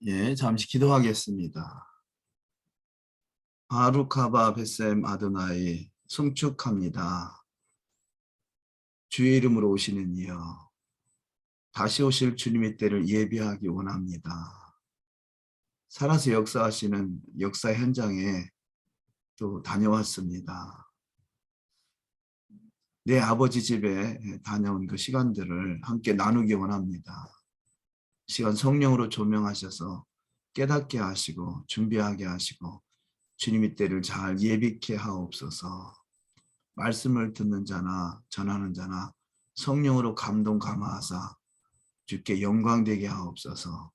예, 잠시 기도하겠습니다. 바루카바 베셈 아도나이 송축합니다. 주의 이름으로 오시는 이여, 다시 오실 주님의 때를 예비하기 원합니다. 살아서 역사하시는 역사 현장에 또 다녀왔습니다. 내 아버지 집에 다녀온 그 시간들을 함께 나누기 원합니다. 시간 성령으로 조명하셔서 깨닫게 하시고 준비하게 하시고 주님의 때를 잘 예비케 하옵소서. 말씀을 듣는 자나 전하는 자나 성령으로 감동 감화하사 주께 영광되게 하옵소서.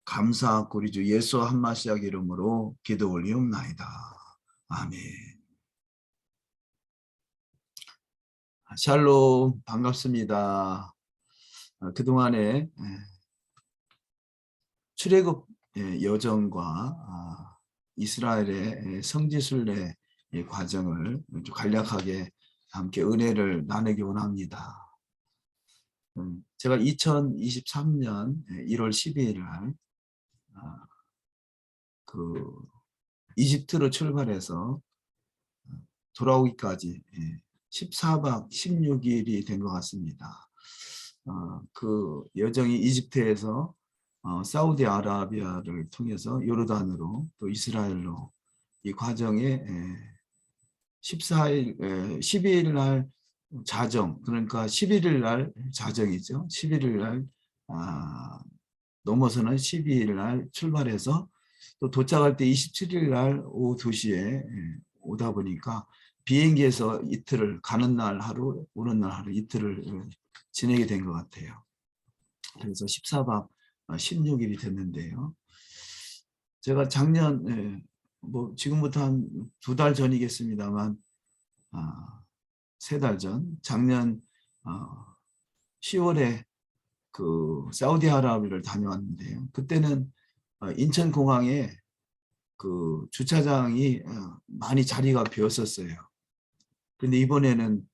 감사하고 우리 주 예수 한 마시아 이름으로 기도 올리옵나이다. 아멘. 샬롬, 반갑습니다. 그동안에 출애굽 여정과 이스라엘의 성지순례 과정을 간략하게 함께 은혜를 나누기 원합니다. 제가 2023년 1월 12일 날 그 이집트로 출발해서 돌아오기까지 14박 16일이 된 것 같습니다. 그 여정이 이집트에서 사우디아라비아를 통해서 요르단으로 또 이스라엘로 이 과정에 12일 날 자정, 그러니까 11일 날 자정이죠. 11일 날 넘어서는 12일 날 출발해서 또 도착할 때 27일 날 오후 2시에 오다 보니까 비행기에서 이틀을 가는 날 하루, 오는 날 하루 이틀을 지내게 된 것 같아요. 그래서 14박 16일이 됐는데요. 제가 작년 뭐 지금부터 한 2달 전이겠습니다만 3달 전 작년 10월에 그 사우디아라비아를 다녀왔는데요. 그때는 인천공항에 그 주차장이 많이 자리가 비었었어요. 근데 이번에는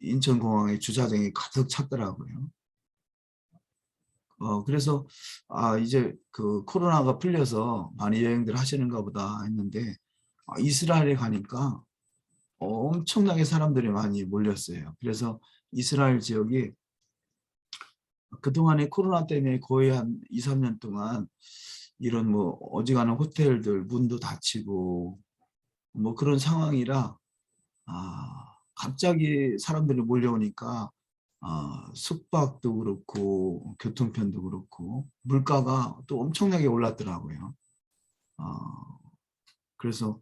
인천공항에 주차장이 가득 찼더라고요. 그래서 이제 그 코로나가 풀려서 많이 여행들 하시는가 보다 했는데 이스라엘에 가니까 엄청나게 사람들이 많이 몰렸어요. 그래서 이스라엘 지역이 그동안에 코로나 때문에 거의 한 2, 3년 동안 이런 뭐 어지간한 호텔들 문도 닫히고 뭐 그런 상황이라 갑자기 사람들이 몰려오니까 숙박도 그렇고 교통편도 그렇고 물가가 또 엄청나게 올랐더라고요. 그래서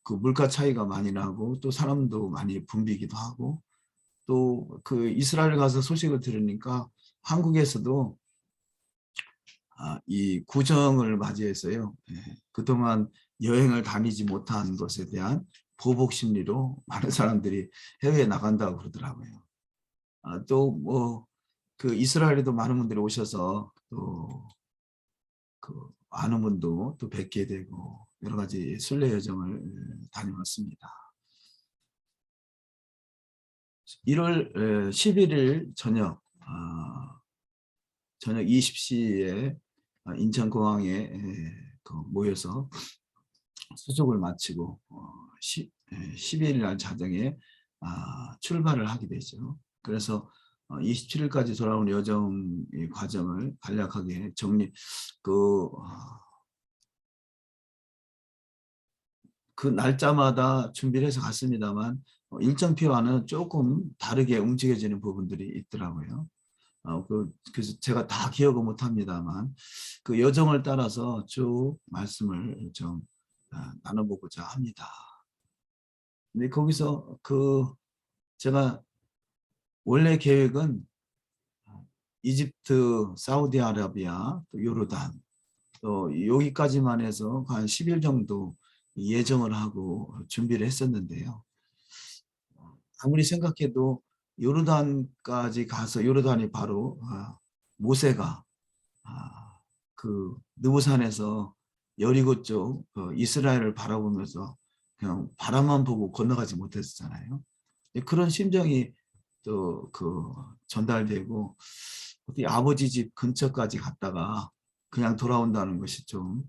그 물가 차이가 많이 나고 또 사람도 많이 붐비기도 하고 또 그 이스라엘 가서 소식을 들으니까 한국에서도 이 구정을 맞이해서요. 그동안 여행을 다니지 못한 것에 대한 보복 심리로 많은 사람들이 해외에 나간다고 그러더라고요. 또 뭐 그 이스라엘에도 많은 분들이 오셔서 또 그 아는 분도 또 뵙게 되고 여러 가지 순례 여정을 다녀왔습니다. 1월 11일 저녁 20시에 인천공항에 모여서 수속을 마치고 12일 날 자정에 출발을 하게 되죠. 그래서 27일까지 돌아온 여정의 과정을 간략하게 그 날짜마다 준비를 해서 갔습니다만 일정표와는 조금 다르게 움직여지는 부분들이 있더라고요. 그래서 제가 다 기억은 못합니다만 그 여정을 따라서 쭉 말씀을 좀 나눠보고자 합니다. 근데 거기서 제가 원래 계획은 이집트, 사우디아라비아, 또 요르단 또 여기까지만 해서 한 10일 정도 예정을 하고 준비를 했었는데요. 아무리 생각해도 요르단까지 가서 요르단이 바로 모세가 그 느보산에서 여리고 쪽 이스라엘을 바라보면서 그냥 바라만 보고 건너가지 못했잖아요. 그런 심정이 또 전달되고 어떻게 아버지 집 근처까지 갔다가 그냥 돌아온다는 것이 좀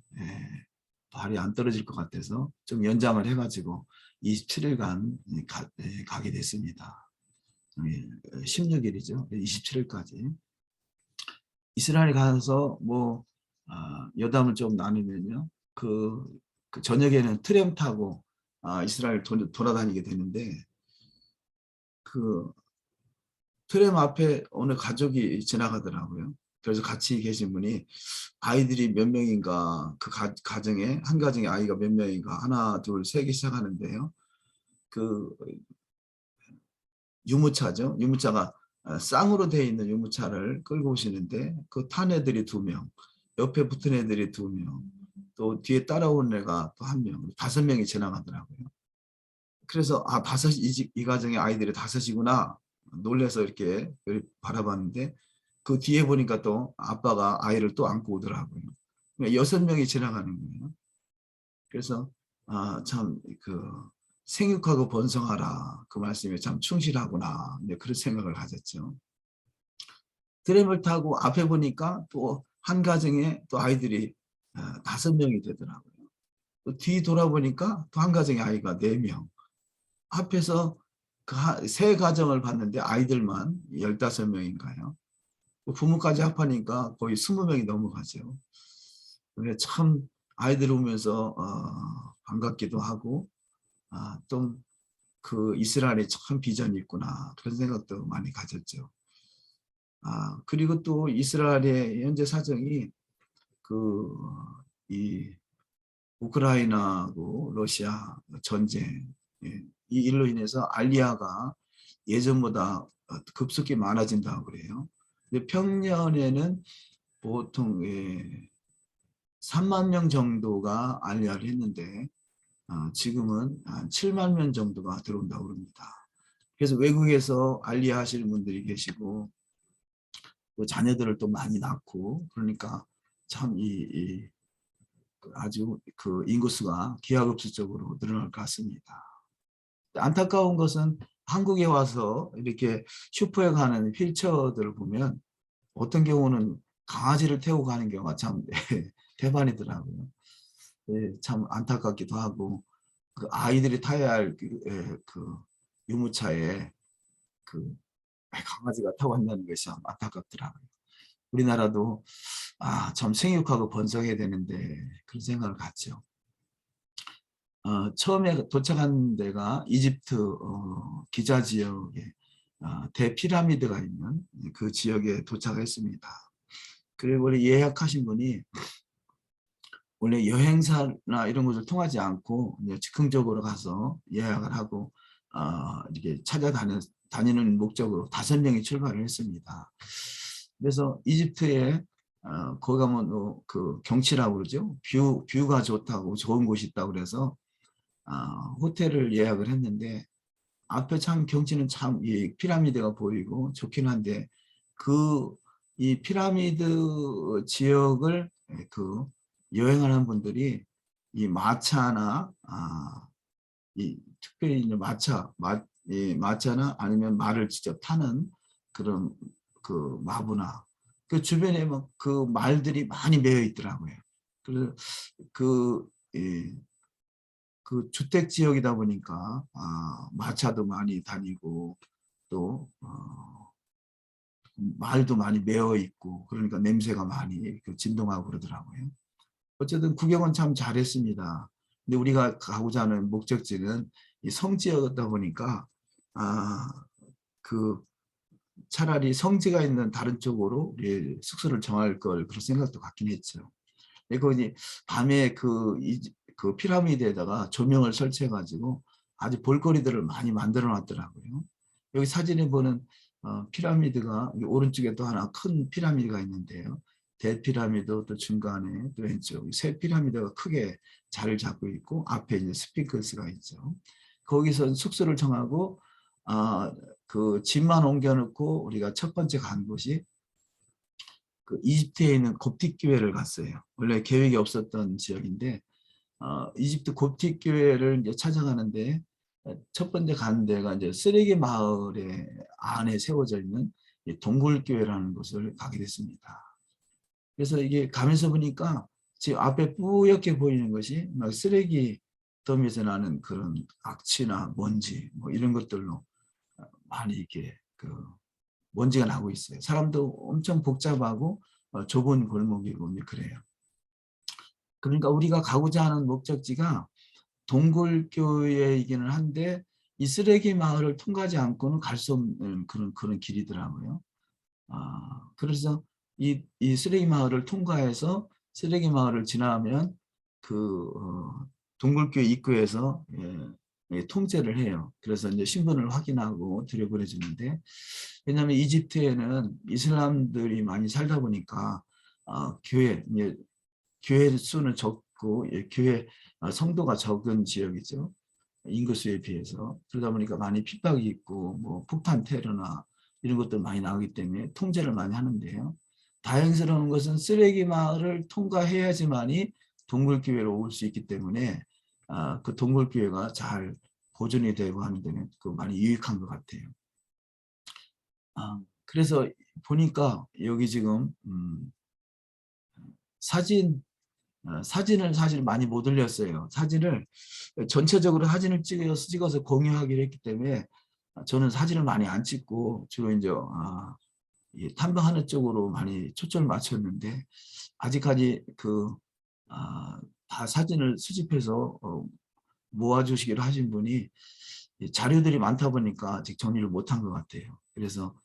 발이 안 떨어질 것 같아서 좀 연장을 해가지고 27일간 가게 됐습니다. 16일이죠. 27일까지. 이스라엘 가서 뭐 여담을 좀 나누면요. 그 저녁에는 트램 타고 이스라엘 돌아다니게 되는데 그 트램 앞에 어느 가족이 지나가더라고요. 그래서 같이 계신 분이 아이들이 몇 명인가 그 가정에 한 가정에 아이가 몇 명인가 하나 둘 세기 시작하는데요. 그 유모차죠. 유모차가 쌍으로 되어 있는 유모차를 끌고 오시는데 그 탄 애들이 2명, 옆에 붙은 애들이 2명, 또 뒤에 따라온 애가 또 1명, 5명이 지나가더라고요. 그래서 이 가정의 아이들이 5이구나 놀래서 이렇게 바라봤는데 그 뒤에 보니까 또 아빠가 아이를 또 안고 오더라고요. 6명이 지나가는 거예요. 그래서 참그 생육하고 번성하라 그 말씀에 참 충실하구나 그런 생각을 가졌죠. 트램을 타고 앞에 보니까 또 한 가정에 또 아이들이 5명이 되더라고요. 또 뒤 돌아보니까 또 한 가정의 아이가 4명. 앞에서 세 가정을 봤는데 아이들만 15명인가요? 부모까지 합하니까 거의 20명이 넘어가죠. 참 아이들 오면서 반갑기도 하고 좀 그 이스라엘에 참 비전이 있구나 그런 생각도 많이 가졌죠. 그리고 또 이스라엘의 현재 사정이 이 우크라이나하고 러시아 전쟁 이 일로 인해서 알리아가 예전보다 급속히 많아진다고 그래요. 근데 평년에는 보통 3만 명 정도가 알리아를 했는데 지금은 한 7만 명 정도가 들어온다고 합니다. 그래서 외국에서 알리아 하시는 분들이 계시고 또 자녀들을 또 많이 낳고 그러니까 참 아주 그 인구수가 기하급수적으로 늘어날 것 같습니다. 안타까운 것은 한국에 와서 이렇게 슈퍼에 가는 휠체어들을 보면 어떤 경우는 강아지를 태우고 가는 경우가 참 대반이더라고요. 참 안타깝기도 하고 그 아이들이 타야 할 그 유모차에 그 강아지가 타고 간다는 것이 참 안타깝더라고요. 우리나라도 참 생육하고 번성해야 되는데 그런 생각을 갖죠. 처음에 도착한 데가 이집트 기자 지역에 대피라미드가 있는 그 지역에 도착했습니다. 그리고 원래 예약하신 분이 원래 여행사나 이런 것을 통하지 않고 이제 즉흥적으로 가서 예약을 하고 이렇게 다니는 목적으로 5명이 출발을 했습니다. 그래서 이집트에 거기 가면 그 경치라고 그러죠. 뷰가 좋다고 좋은 곳이 있다고 그래서 호텔을 예약을 했는데 앞에 참 경치는 참 이 피라미드가 보이고 좋긴 한데 이 피라미드 지역을 여행하는 분들이 이 마차나 이 특별히 이제 마차나 아니면 말을 직접 타는 그런 그 마부나 그 주변에 막 그 말들이 많이 매여 있더라고요. 그래서 그 주택 지역이다 보니까 마차도 많이 다니고 또 말도 많이 매어 있고 그러니까 냄새가 많이 진동하고 그러더라고요. 어쨌든 구경은 참 잘했습니다. 근데 우리가 가고자 하는 목적지는 이 성지였다 보니까 그 차라리 성지가 있는 다른 쪽으로 우리 숙소를 정할 걸 그런 생각도 갖긴 했죠. 거기 밤에 그 피라미드에다가 조명을 설치해 가지고 아주 볼거리들을 많이 만들어 놨더라고요. 여기 사진에 보는 피라미드가 오른쪽에 또 하나 큰 피라미드가 있는데요. 대피라미드 또 중간에 또 왼쪽 세 피라미드가 크게 자리를 잡고 있고 앞에 이제 스핑크스가 있죠. 거기서 숙소를 정하고 그 짐만 옮겨 놓고 우리가 첫 번째 간 곳이 그 이집트에 있는 kop틱 교회를 갔어요. 원래 계획이 없었던 지역인데 이집트 kop틱 교회를 이제 찾아가는데 첫 번째 간 데가 이제 쓰레기 마을의 안에 세워져 있는 동굴교회라는 곳을 가게 됐습니다. 그래서 이게 가면서 보니까 지금 앞에 뿌옇게 보이는 것이 막 쓰레기 더미에서 나는 그런 악취나 먼지 뭐 이런 것들로 많이 이렇게 그 먼지가 나고 있어요. 사람도 엄청 복잡하고 좁은 골목이고 그래요. 그러니까 우리가 가고자 하는 목적지가 동굴교회이기는 한데 이 쓰레기 마을을 통과하지 않고는 갈 수 없는 그런 길이더라고요. 그래서 이 쓰레기 마을을 통과해서 쓰레기 마을을 지나면 그 동굴교회 입구에서 통제를 해요. 그래서 이제 신분을 확인하고 들여보내주는데, 왜냐하면 이집트에는 이슬람들이 많이 살다 보니까 교회 수는 적고 교회 성도가 적은 지역이죠. 인구수에 비해서. 그러다 보니까 많이 핍박이 있고 뭐 폭탄 테러나 이런 것들 많이 나오기 때문에 통제를 많이 하는데요. 다행스러운 것은 쓰레기 마을을 통과해야지만이 동굴교회로 올 수 있기 때문에 그 동굴교회가 잘 보존이 되고 하는 데는 많이 유익한 것 같아요. 그래서 보니까 여기 지금 사진을 사실 많이 못 올렸어요. 사진을 전체적으로 사진을 찍어서 공유하기로 했기 때문에 저는 사진을 많이 안 찍고 주로 이제 탐방하는 쪽으로 많이 초점을 맞췄는데, 아직까지 다 사진을 수집해서 모아주시기로 하신 분이 자료들이 많다 보니까 아직 정리를 못한 것 같아요. 그래서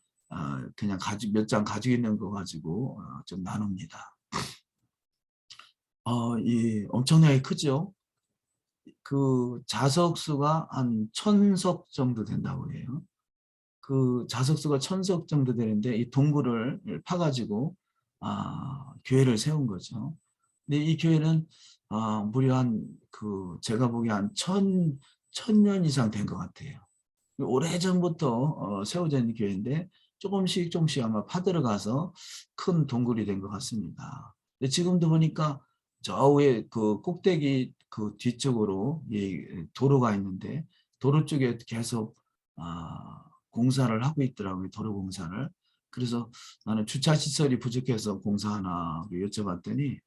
그냥 몇 장 가지고 있는 거 가지고 좀 나눕니다. 이 엄청나게 크죠. 그 좌석 수가 한 1000석 정도 된다고 해요. 그 좌석 수가 1000석 정도 되는데 이 동굴을 파가지고 교회를 세운 거죠. 근데 이 교회는 무려 제가 보기에 한 1000년 이상 된 것 같아요. 오래전부터 세워진 교회인데 조금씩 아마 파들어가서 큰 동굴이 된 것 같습니다. 근데 지금도 보니까 저 위에 그 꼭대기 그 뒤쪽으로 도로가 있는데 도로 쪽에 계속 공사를 하고 있더라고요. 도로 공사를. 그래서 나는 주차 시설이 부족해서 공사하나 여쭤봤더니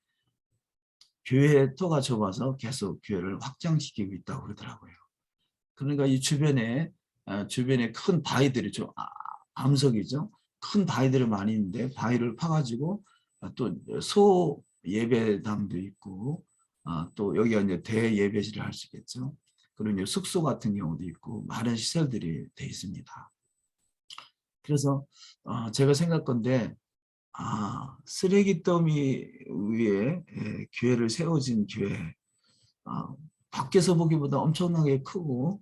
교회 터가 좁아서 계속 교회를 확장시키고 있다고 그러더라고요. 그러니까 이 주변에 큰 바위들이 좀 암석이죠. 큰 바위들이 많이 있는데 바위를 파가지고 또 소 예배당도 있고 또 여기가 이제 대예배실을 할 수 있겠죠. 그리고 이제 숙소 같은 경우도 있고 많은 시설들이 돼 있습니다. 그래서 제가 생각건데 쓰레기 더미 위에 교회를 세워진 교회, 밖에서 보기보다 엄청나게 크고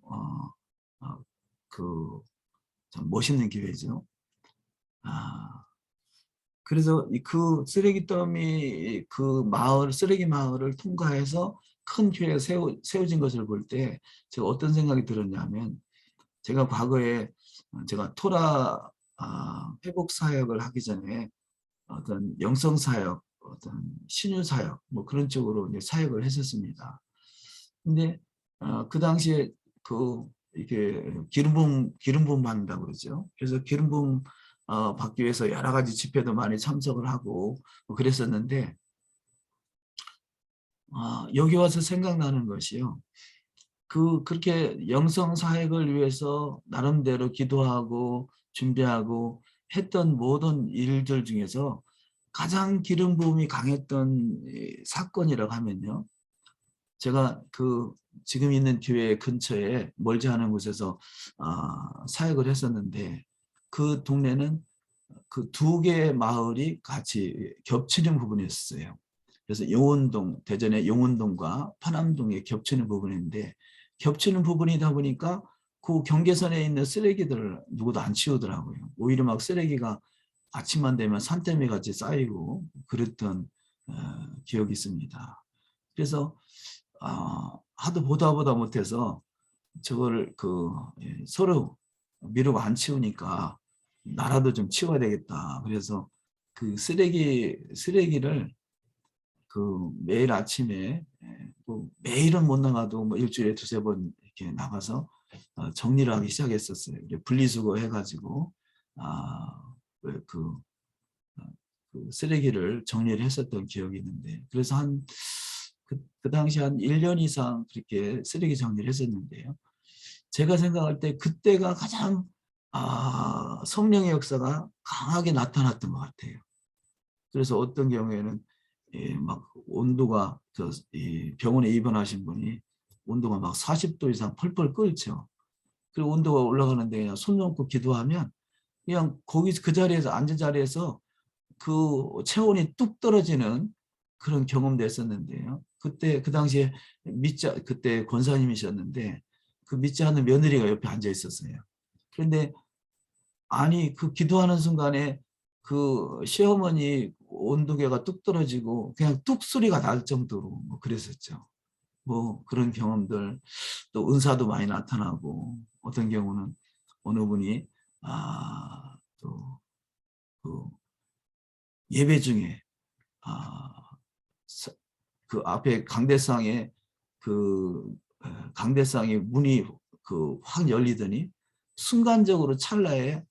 참 멋있는 교회죠. 그래서 그 쓰레기 더미 쓰레기 마을을 통과해서 큰 교회가 세워진 것을 볼 때 제가 어떤 생각이 들었냐면, 제가 과거에 제가 토라 회복 사역을 하기 전에 어떤 영성 사역, 어떤 신유 사역 뭐 그런 쪽으로 이제 사역을 했었습니다. 근데 그 당시에 이게 기름 부음 받는다고 그러죠. 그래서 기름 부음 받기 위해서 여러 가지 집회도 많이 참석을 하고 뭐 그랬었는데, 여기 와서 생각나는 것이요. 그렇게 영성 사역을 위해서 나름대로 기도하고 준비하고 했던 모든 일들 중에서 가장 기름 부음이 강했던 사건이라고 하면요. 제가 지금 있는 교회 근처에 멀지 않은 곳에서 사역을 했었는데, 그 동네는 그 두 개의 마을이 같이 겹치는 부분이었어요. 그래서 대전의 용원동과 파남동에 겹치는 부분인데, 겹치는 부분이다 보니까 그 경계선에 있는 쓰레기들을 누구도 안 치우더라고요. 오히려 막 쓰레기가 아침만 되면 산더미 같이 쌓이고 그랬던 기억이 있습니다. 그래서 하도 보다 못해서 저거를 서로 미루고 미루고 나라도 좀 치워야 되겠다. 그래서 그 쓰레기를 매일 아침에 매일은 못 나가도 뭐 일주일에 두세 번 이렇게 나가서 정리를 하기 시작했었어요. 분리수거 해가지고 그, 그 쓰레기를 정리를 했었던 기억이 있는데, 그래서 그 당시 한 1년 이상 그렇게 쓰레기 정리를 했었는데요. 제가 생각할 때 그때가 가장 성령의 역사가 강하게 나타났던 것 같아요. 그래서 어떤 경우에는 막 온도가 병원에 입원하신 분이 온도가 막 40도 이상 펄펄 끓죠. 그리고 온도가 올라가는데 그냥 손 놓고 기도하면 그냥 거기 그 자리에서 앉은 자리에서 그 체온이 뚝 떨어지는 그런 경험도 했었는데요. 그때 그 당시에 그때 권사님이셨는데 그 믿지 않는 며느리가 옆에 앉아 있었어요. 그런데 아니 그 기도하는 순간에 그 시어머니 온도계가 뚝 떨어지고 그냥 뚝 소리가 날 정도로 뭐 그랬었죠. 뭐 그런 경험들, 또 은사도 많이 나타나고 어떤 경우는 어느 분이 또그 예배 중에 그 앞에 강대상에 그 강대상의 문이 그 확 열리더니 순간적으로 찰나에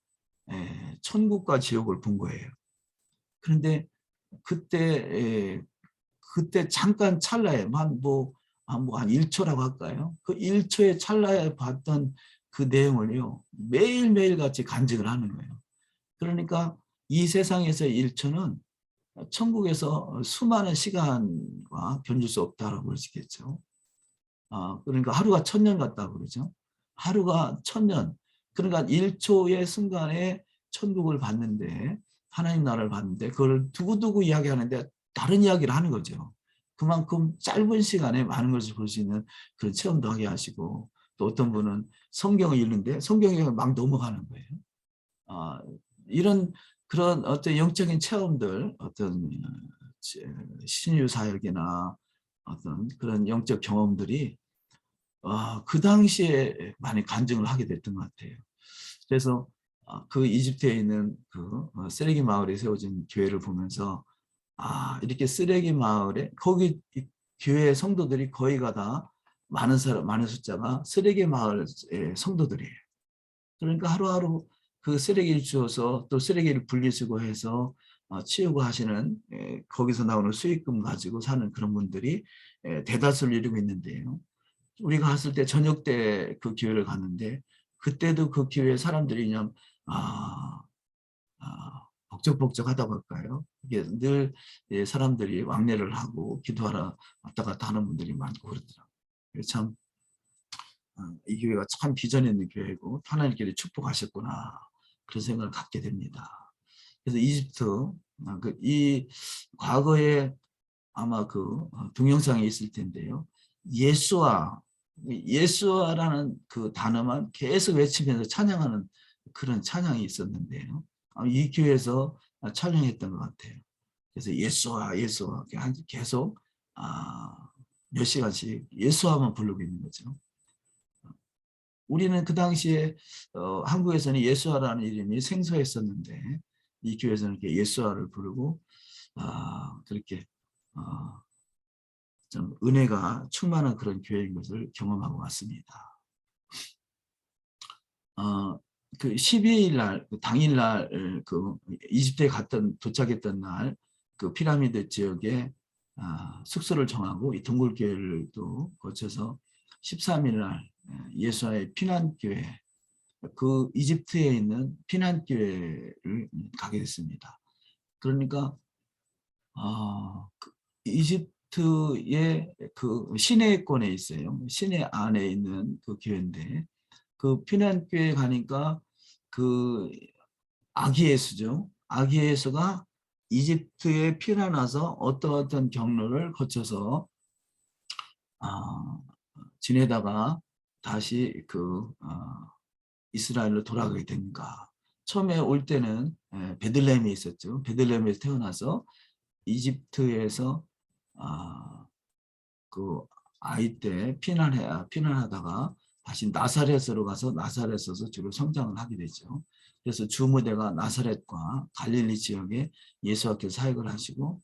천국과 지옥을 본 거예요. 그런데 그때 그때 잠깐 찰나에 한 1초라고 할까요? 그 1초의 찰나에 봤던 그 내용을요. 매일매일 같이 간직을 하는 거예요. 그러니까 이 세상에서의 1초는 천국에서 수많은 시간과 견줄 수 없다라고 볼 수 있겠죠. 그러니까 하루가 1000년 같다고 그러죠. 하루가 1000년. 그러니까 1초의 순간에 천국을 봤는데, 하나님 나라를 봤는데 그걸 두고두고 이야기하는데 다른 이야기를 하는 거죠. 그만큼 짧은 시간에 많은 것을 볼 수 있는 그런 체험도 하게 하시고, 또 어떤 분은 성경을 읽는데 성경에 막 넘어가는 거예요. 이런 그런 어떤 영적인 체험들, 어떤 신유 사역이나 어떤 그런 영적 경험들이 그 당시에 많이 간증을 하게 됐던 것 같아요. 그래서 그 이집트에 있는 그 쓰레기 마을에 세워진 교회를 보면서 이렇게 쓰레기 마을에 거기 교회 성도들이 거의가 다 많은 숫자가 쓰레기 마을의 성도들이에요. 그러니까 하루하루 그 쓰레기를 주워서 또 쓰레기를 분리수거 해서 치우고 하시는 거기서 나오는 수익금 가지고 사는 그런 분들이 대다수를 이루고 있는데요. 우리가 갔을 때 저녁 때 그 교회를 갔는데 그때도 그 교회 사람들이 그냥 복적복적하다고 할까요? 이게 늘 사람들이 왕래를 하고 기도하러 왔다 갔다 하는 분들이 많고 그러더라고요. 참 이 교회가 참 비전 있는 교회고 하나님께서 축복하셨구나 그런 생각을 갖게 됩니다. 그래서 이집트 이 과거에 아마 그 동영상이 있을 텐데요. 예수아라는 그 단어만 계속 외치면서 찬양하는 그런 찬양이 있었는데요. 이 교회에서 촬영했던 것 같아요. 그래서 예수아 계속 몇 시간씩 예수아만 부르고 있는 거죠. 우리는 그 당시에 한국에서는 예수아라는 이름이 생소했었는데 이 교회에서는 이렇게 예수아를 부르고 그렇게 좀 은혜가 충만한 그런 교회인 것을 경험하고 왔습니다. 그 12일 날, 당일날 그 이집트에 도착했던 날, 그 피라미드 지역에 숙소를 정하고 이 동굴교회를 또 거쳐서 13일 날 예수와의 피난교회, 그 이집트에 있는 피난교회를 가게 됐습니다. 그러니까 이집트의 그 시내권에 있어요. 시내 안에 있는 그 교회인데 그 피난교회 가니까 그 아기 예수죠. 아기 예수가 이집트에 피난와서 어떤 경로를 거쳐서 지내다가 다시 이스라엘로 돌아가게 됩니다. 처음에 올 때는 베들레헴에 있었죠. 베들레헴에서 태어나서 이집트에서 그 아이 때 피난하다가 다시 나사렛으로 가서 나사렛에서 주로 성장을 하게 되죠. 그래서 주무대가 나사렛과 갈릴리 지역에 예수께서 사역을 하시고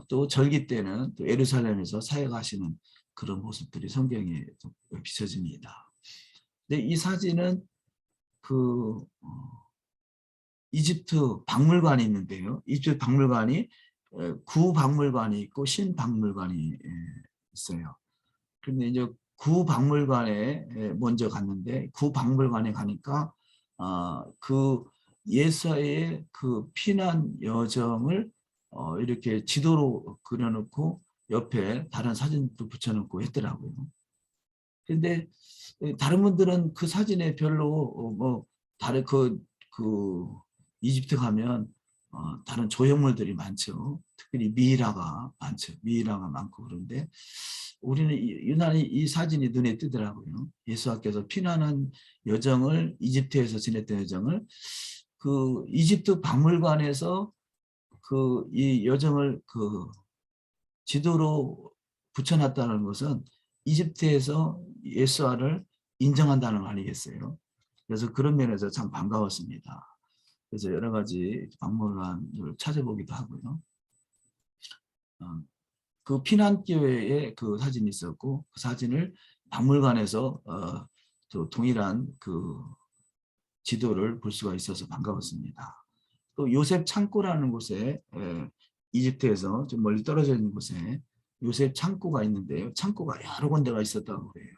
또 절기 때는 또 예루살렘에서 사역하시는 그런 모습들이 성경에 비춰집니다. 근데 이 사진은 그 이집트 박물관이 있는데요. 이집트 박물관이 구박물관이 있고 신박물관이 있어요. 그런데 이제 구박물관에 먼저 갔는데 구박물관에 가니까 그 예수의 그 피난 여정을 이렇게 지도로 그려놓고 옆에 다른 사진도 붙여놓고 했더라고요. 근데 다른 분들은 그 사진에 별로 뭐 다른 그 이집트 가면 다른 조형물들이 많죠. 특히 미이라가 많죠. 미이라가 많고 그런데 우리는 유난히 이 사진이 눈에 띄더라고요. 예수님께서 피난한 여정을 이집트에서 지냈던 여정을 그 이집트 박물관에서 그 이 여정을 그 지도로 붙여놨다는 것은 이집트에서 예수와를 인정한다는 거 아니겠어요? 그래서 그런 면에서 참 반가웠습니다. 그래서 여러 가지 박물관을 찾아보기도 하고요. 그 피난교회에 그 사진이 있었고 그 사진을 박물관에서 또 동일한 그 지도를 볼 수가 있어서 반가웠습니다. 또 요셉 창고라는 곳에 이집트에서 좀 멀리 떨어져 있는 곳에 요셉 창고가 있는데요. 창고가 여러 군데가 있었다고 그래요.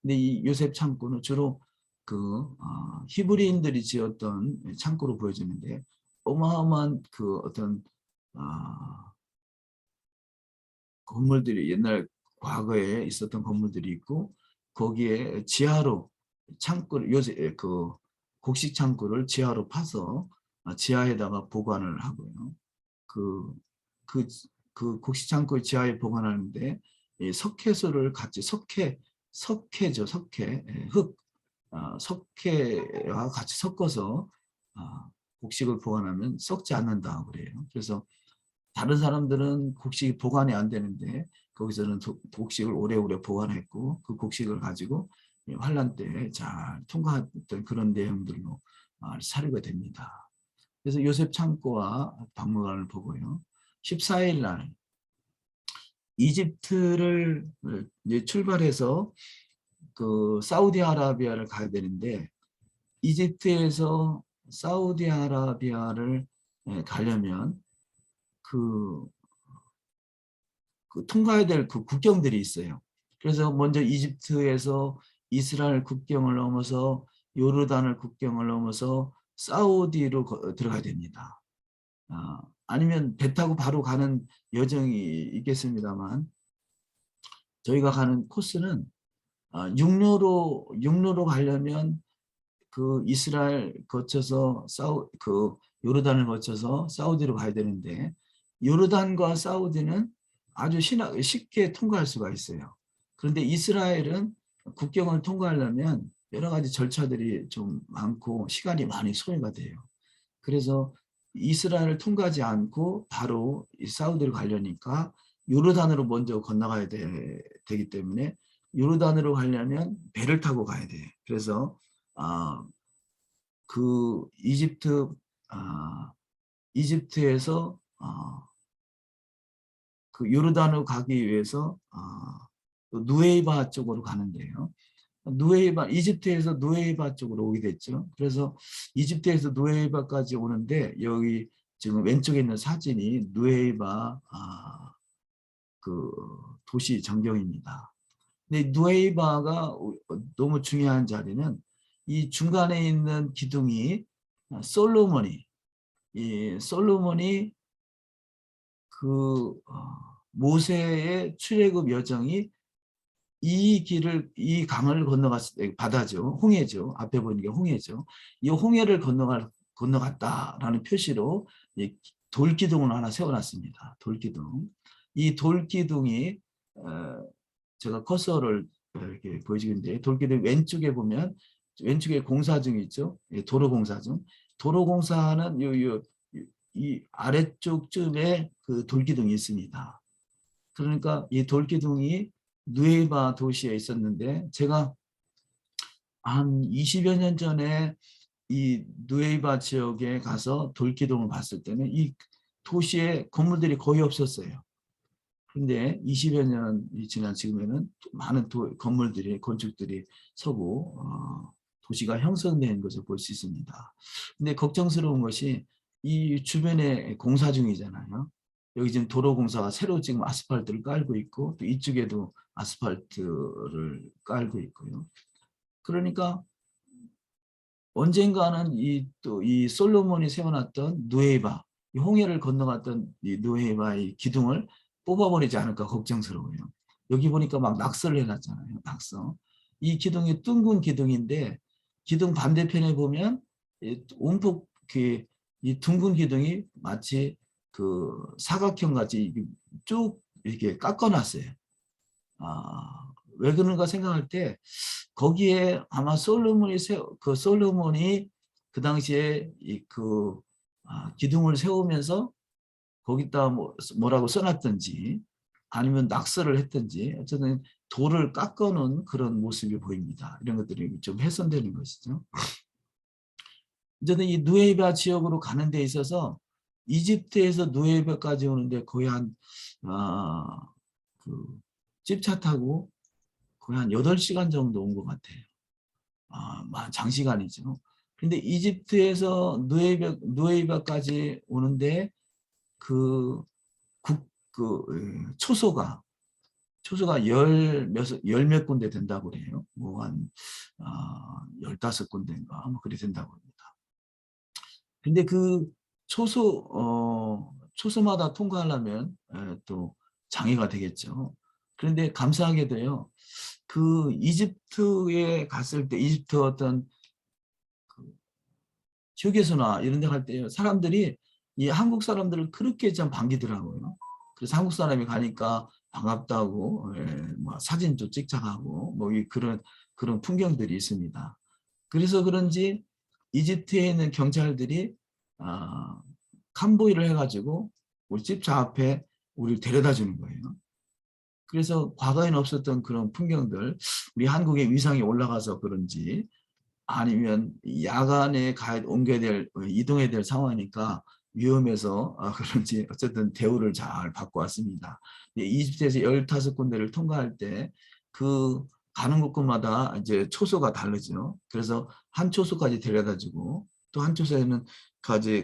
근데 이 요셉 창고는 주로 그 히브리인들이 지었던 창고로 보여지는데 어마어마한 그 어떤 건물들이 옛날 과거에 있었던 건물들이 있고 거기에 지하로 창고를 요새 그 곡식 창고를 지하로 파서 지하에다가 보관을 하고요. 그, 그, 그 곡식 창고 지하에 보관하는데 이 석회수를 같이 석회죠, 석회, 흙, 석회와 같이 섞어서 곡식을 보관하면 썩지 않는다 그래요. 그래서 다른 사람들은 곡식이 보관이 안 되는데 거기서는 곡식을 오래오래 보관했고 그 곡식을 가지고 환란 때 잘 통과했던 그런 내용들로 사료가 됩니다. 그래서 요셉 창고와 박물관을 보고요. 14일 날 이집트를 이제 출발해서 그 사우디아라비아를 가야 되는데 이집트에서 사우디아라비아를 가려면 그 통과해야 될 그 국경들이 있어요. 그래서 먼저 이집트에서 이스라엘 국경을 넘어서 요르단을 국경을 넘어서 사우디로 들어가야 됩니다. 아니면 배 타고 바로 가는 여정이 있겠습니다만 저희가 가는 코스는 육로로 가려면 그 이스라엘 거쳐서 그 요르단을 거쳐서 사우디로 가야 되는데 요르단과 사우디는 아주 쉽게 통과할 수가 있어요. 그런데 이스라엘은 국경을 통과하려면 여러 가지 절차들이 좀 많고 시간이 많이 소요가 돼요. 그래서 이스라엘을 통과하지 않고 바로 사우디로 가려니까 요르단으로 먼저 건너가야 되기 때문에 요르단으로 가려면 배를 타고 가야 돼요. 그래서 그 이집트에서 그 요르단으로 가기 위해서 누에이바 쪽으로 가는데요. 이집트에서 누에이바 쪽으로 오게 됐죠. 그래서 이집트에서 누에이바까지 오는데 여기 지금 왼쪽에 있는 사진이 누에이바 그 도시 전경입니다. 근데 누에이바가 너무 중요한 자리는 이 중간에 있는 기둥이 솔로몬이 그 모세의 출애굽 여정이 이 강을 건너갔을 때 바다죠. 홍해죠. 앞에 보이는 게 홍해죠. 이 홍해를 건너갔다라는 표시로 돌기둥을 하나 세워놨습니다. 돌기둥. 이 돌기둥이 제가 커서를 이렇게 보여주는데 돌기둥 왼쪽에 보면 왼쪽에 공사중 있죠. 도로공사중. 도로공사는 이 아래쪽쯤에 그 돌기둥이 있습니다. 그러니까 이 돌기둥이 누에바 도시에 있었는데 제가 한 20여 년 전에 이 누에바 지역에 가서 돌기둥을 봤을 때는 이 도시에 건물들이 거의 없었어요. 근데 20여 년이 지난 지금에는 많은 건물들이 건축들이 서고 도시가 형성된 것을 볼 수 있습니다. 근데 걱정스러운 것이 이 주변에 공사 중이잖아요. 여기 지금 도로 공사가 새로 지금 아스팔트를 깔고 있고 또 이쪽에도 아스팔트를 깔고 있고요. 그러니까 언젠가는 이 솔로몬이 세워놨던 누에바, 홍해를 건너갔던 이 누에바의 기둥을 뽑아버리지 않을까 걱정스러워요. 여기 보니까 막 낙서를 해놨잖아요. 낙서. 이 기둥이 둥근 기둥인데 기둥 반대편에 보면 움푹 이 둥근 기둥이 마치 그 사각형 같이 쭉 이렇게 깎아놨어요. 왜 그런가 생각할 때 거기에 아마 솔로몬이 그 당시에 기둥을 세우면서 거기다 뭐라고 써놨든지 아니면 낙서를 했든지 어쨌든 돌을 깎아놓은 그런 모습이 보입니다. 이런 것들이 좀 훼손되는 것이죠. 어쨌든 이 누에바 지역으로 가는 데 있어서 이집트에서 누에바까지 오는데 거의 집차 타고 거의 한 8시간 정도 온 것 같아요. 장시간이죠. 근데 이집트에서 누에바까지 오는데 초소가 열 몇 군데 된다고 그래요. 뭐 한 15군데인가 뭐 그리 된다고 합니다. 근데 그 초소마다 통과하려면 또 장애가 되겠죠. 그런데 감사하게도요. 그 이집트에 갔을 때 이집트 어떤 휴게소나 이런 데 갈 때 사람들이 이 한국 사람들을 그렇게 참 반기더라고요. 그래서 한국 사람이 가니까 반갑다고 뭐 사진도 찍자하고 뭐 그런 풍경들이 있습니다. 그래서 그런지 이집트에 있는 경찰들이 캄보이를 해가지고 우리 집차 앞에 우리를 데려다 주는 거예요. 그래서 과거에는 없었던 그런 풍경들, 우리 한국의 위상이 올라가서 그런지 아니면 야간에 이동해야 될 상황이니까 위험해서 그런지 어쨌든 대우를 잘 받고 왔습니다. 이집트에서 15군데를 통과할 때 그 가는 곳마다 이제 초소가 다르죠. 그래서 한 초소까지 데려다주고 또 한 초소에는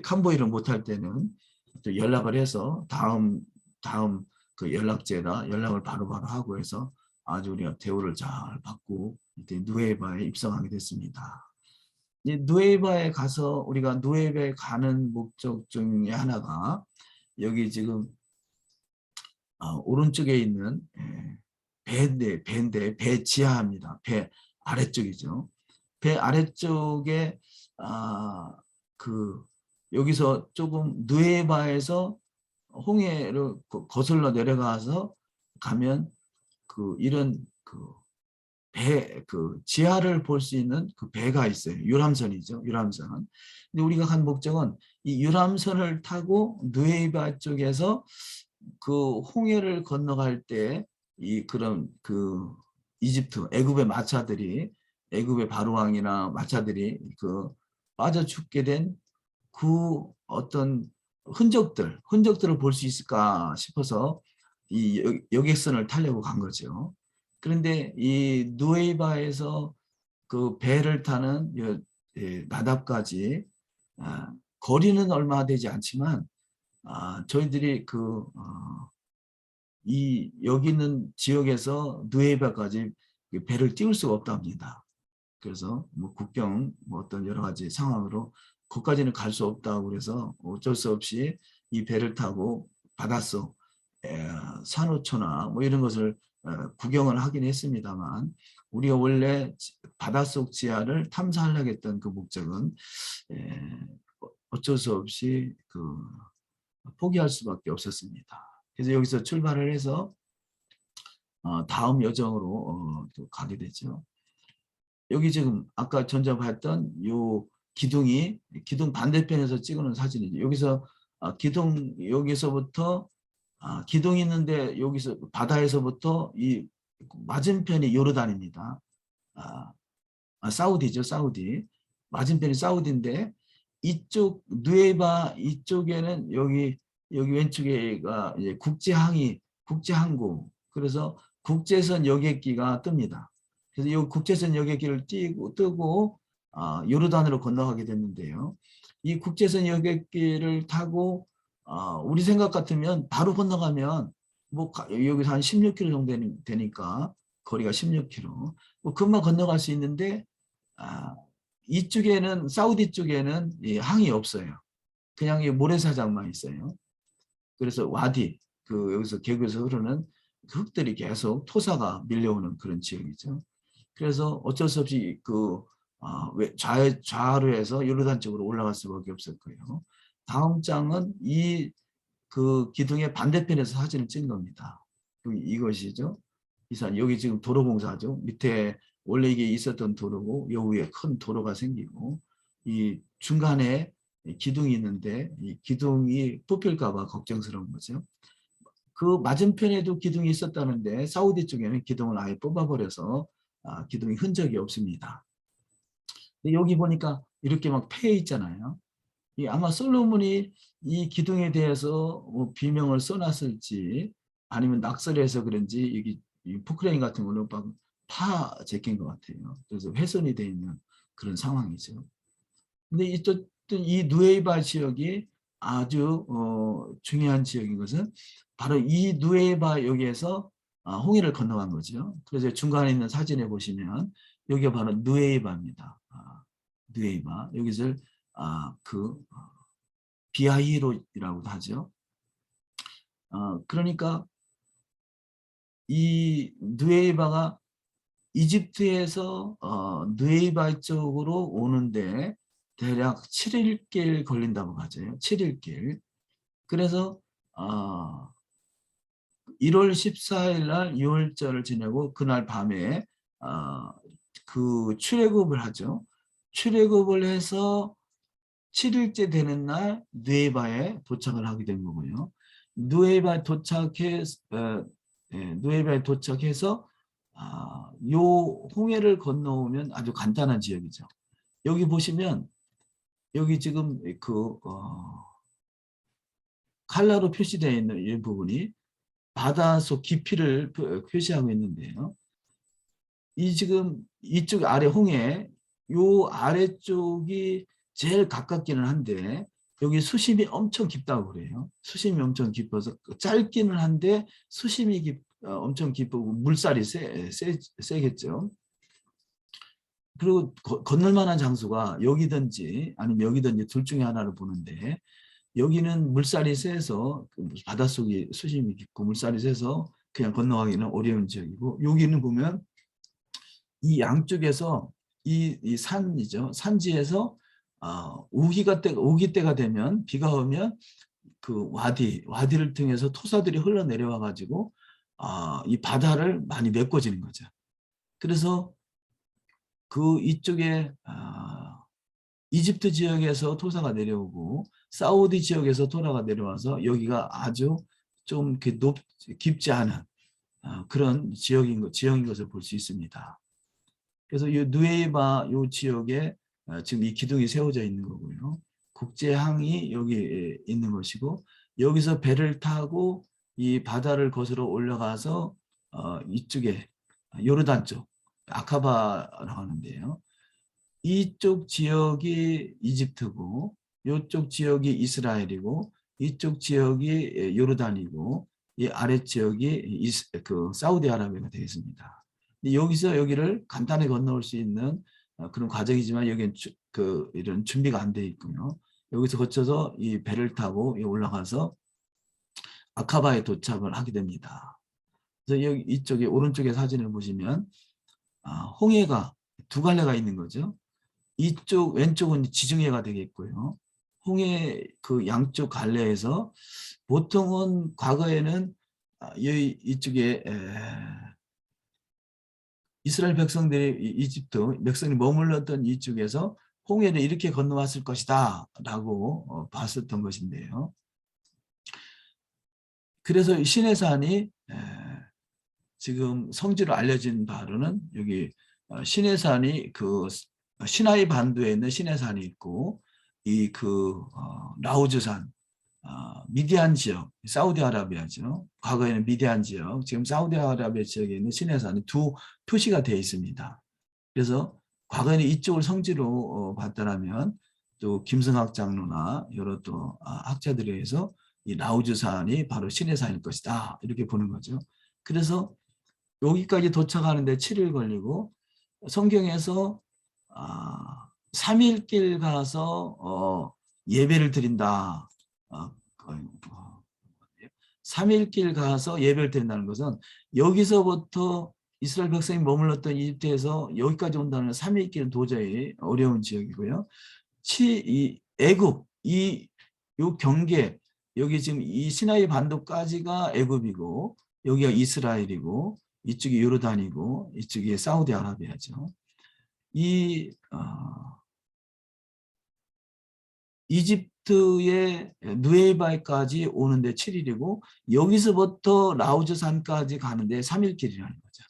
캄보이를 못할 때는 또 연락을 해서 다음 그 연락제다 연락을 바로바로 하고 해서 아주 우리가 대우를 잘 받고 누에바에 입성하게 됐습니다. 누에바에 가서 우리가 누에바에 가는 목적 중에 하나가 여기 지금 오른쪽에 있는 배 지하입니다. 배 아래쪽이죠. 배 아래쪽에 여기서 조금 누에바에서 홍해를 거슬러 내려가서 가면 이런 지하를 볼 수 있는 그 배가 있어요. 유람선이죠. 유람선. 근데 우리가 간 목적은 이 유람선을 타고 누에바 쪽에서 그 홍해를 건너갈 때 이집트 애굽의 바로왕이나 마차들이 빠져 죽게 된 그 어떤 흔적들을 볼 수 있을까 싶어서 이 여객선을 타려고 간 거죠. 그런데 이 누에바에서 그 배를 타는 나답까지 거리는 얼마 되지 않지만 저희들이 여기 있는 지역에서 누에바까지 배를 띄울 수가 없답니다. 그래서 뭐 국경 어떤 여러 가지 상황으로 거기까지는 갈 수 없다고 그래서 어쩔 수 없이 이 배를 타고 바닷속 산호초나 뭐 이런 것을 구경을 하긴 했습니다만 우리가 원래 바닷속 지하를 탐사하려고 했던 그 목적은 어쩔 수 없이 포기할 수밖에 없었습니다. 그래서 여기서 출발을 해서 다음 여정으로 또 가게 되죠. 여기 지금 아까 전에 봤던 요 기둥 반대편에서 찍어놓은 사진이죠. 여기서 여기서부터 기둥이 있는데 여기서 바다에서부터 이 맞은편이 요르단입니다. 사우디죠, 사우디. 맞은편이 사우디인데 이쪽 누에바 이쪽에는 여기 왼쪽에가 이제 국제항구. 그래서 국제선 여객기가 뜹니다. 그래서 이 국제선 여객기를 뜨고 요르단으로 건너가게 됐는데요. 이 국제선 여객기를 타고 우리 생각 같으면 바로 건너가면 뭐 여기서 한 16km 정도 되니까 거리가 16km. 뭐 금방 건너갈 수 있는데 이쪽에는 사우디 쪽에는 이 항이 없어요. 그냥 이 모래사장만 있어요. 그래서 와디 여기서 계곡에서 흐르는 흙들이 계속 토사가 밀려오는 그런 지역이죠. 그래서 어쩔 수 없이 좌로 해서 요르단 쪽으로 올라갈 수밖에 없었고요. 다음 장은 기둥의 반대편에서 사진을 찍은 겁니다. 이것이죠. 이산 여기 지금 도로공사죠. 밑에 원래 이게 있었던 도로고 요 위에 큰 도로가 생기고 이 중간에 기둥이 있는데 이 기둥이 뽑힐까 봐 걱정스러운 거죠. 그 맞은편에도 기둥이 있었다는데 사우디 쪽에는 기둥을 아예 뽑아버려서 기둥이 흔적이 없습니다. 여기 보니까 이렇게 막 패여 있잖아요. 아마 솔로몬이 이 기둥에 대해서 뭐 비명을 써놨을지 아니면 낙설해서 그런지 여기 포크레인 같은 거는 파 제낀 것 같아요. 그래서 훼손이 되어 있는 그런 상황이죠. 근데 이 누에이바 지역이 아주 중요한 지역인 것은 바로 이 누에이바 여기에서 홍해를 건너간 거죠. 그래서 중간에 있는 사진에 보시면 여기가 바로 누에이바입니다. 누에이바 여기서 비하이로라고도 하죠. 그러니까 이 누에이바가 이집트에서 누에이바 쪽으로 오는데 대략 7일길 걸린다고 하죠. 7일길. 그래서 1월 14일 날 6월절을 지내고 그날 밤에 출애굽을 하죠. 출애굽을 해서 7일째 되는 날 누에바에 도착을 하게 된 거고요. 누에바에 도착해서 요 홍해를 건너오면 아주 간단한 지역이죠. 여기 보시면 여기 지금 칼라로 표시되어 있는 이 부분이 바닷속 깊이를 표시하고 있는데요. 지금 이쪽 아래 홍해 요 아래쪽이 제일 가깝기는 한데 여기 수심이 엄청 깊다고 그래요. 수심이 엄청 깊어서 짧기는 한데 수심이 엄청 깊고 물살이 세겠죠. 그리고 건널 만한 장소가 여기든지 아니면 여기든지 둘 중에 하나를 보는데 여기는 물살이 세서 바닷속이 수심이 깊고 물살이 세서 그냥 건너가기는 어려운 지역이고 여기는 보면 이 양쪽에서 이 산이죠. 산지에서 우기 때가 되면 비가 오면 와디를 통해서 토사들이 흘러내려와 가지고 이 바다를 많이 메꿔지는 거죠. 그래서 이쪽에 이집트 지역에서 토사가 내려오고 사우디 지역에서 토사가 내려와서 여기가 아주 좀 깊지 않은 그런 지역인 것을 볼 수 있습니다. 그래서 이 누에이바 이 지역에 지금 이 기둥이 세워져 있는 거고요. 국제항이 여기 있는 것이고 여기서 배를 타고 이 바다를 거슬러 올라가서 이쪽에 요르단 쪽 아카바라고 하는데요. 이쪽 지역이 이집트고 이쪽 지역이 이스라엘이고 이쪽 지역이 요르단이고 이 아래 지역이 사우디아라비아가 되겠습니다. 여기서 여기를 간단히 건너올 수 있는 그런 과정이지만 여기는 이런 준비가 안 돼 있고요. 여기서 거쳐서 이 배를 타고 올라가서 아카바에 도착을 하게 됩니다. 그래서 여기 이쪽에 오른쪽에 사진을 보시면 홍해가 두 갈래가 있는 거죠. 이쪽 왼쪽은 지중해가 되겠고요. 홍해 양쪽 갈래에서 보통은 과거에는 이쪽에 이스라엘 백성들이 이집트 백성이 머물렀던 이쪽에서 홍해를 이렇게 건너왔을 것이다 라고 봤었던 것인데요. 그래서 시내산이 지금 성지로 알려진 바로는 여기 시내산이 시나이 반도에 있는 시내산이 있고 라우즈산 미디안 지역, 사우디아라비아죠. 과거에는 미디안 지역, 지금 사우디아라비아 지역에 있는 시내산이 두 표시가 되어 있습니다. 그래서 과거에는 이쪽을 성지로 봤다라면 또 김승학 장로나 여러 또 학자들에 의해서 이 라오즈산이 바로 신의 산일 것이다 이렇게 보는 거죠. 그래서 여기까지 도착하는데 7일 걸리고 성경에서 3일길 가서 예배를 드린다. 3일길 가서 예배를 드린다는 것은 여기서부터 이스라엘 백성이 머물렀던 이집트에서 여기까지 온다는 3일길은 도저히 어려운 지역이고요. 이 애굽, 요 경계, 여기 지금 이 시나이 반도까지가 애굽이고 여기가 이스라엘이고 이쪽이 요르단이고 이쪽이 사우디아라비아죠. 이 이집트의 누에바에까지 오는데 7일이고 여기서부터 라우즈산까지 가는데 3일길이라는 거죠.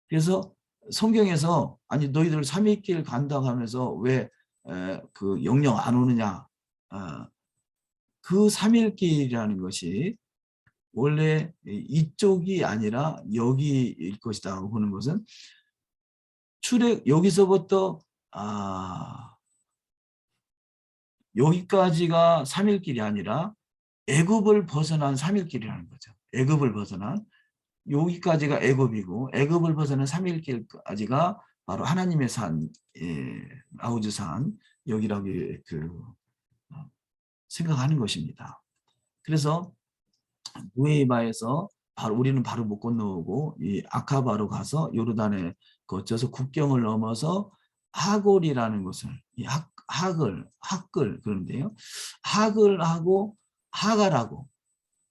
그래서 성경에서 아니 너희들 3일길 간다고 하면서 왜 그 영영 안 오느냐. 그 3일길이라는 것이 원래 이쪽이 아니라 여기일 것이다 보는 것은 여기서부터 여기까지가 3일길이 아니라 애굽을 벗어난 3일길이라는 거죠. 애굽을 벗어난 여기까지가 애굽이고 애굽을 벗어난 3일길까지가 바로 하나님의 산, 라우즈산 여기라고 생각하는 것입니다. 그래서 누에바에서 우리는 바로 못 건너오고 이 아카바로 가서 요르단에 거쳐서 국경을 넘어서 하골이라는 곳을 하글 그런데요. 하글하고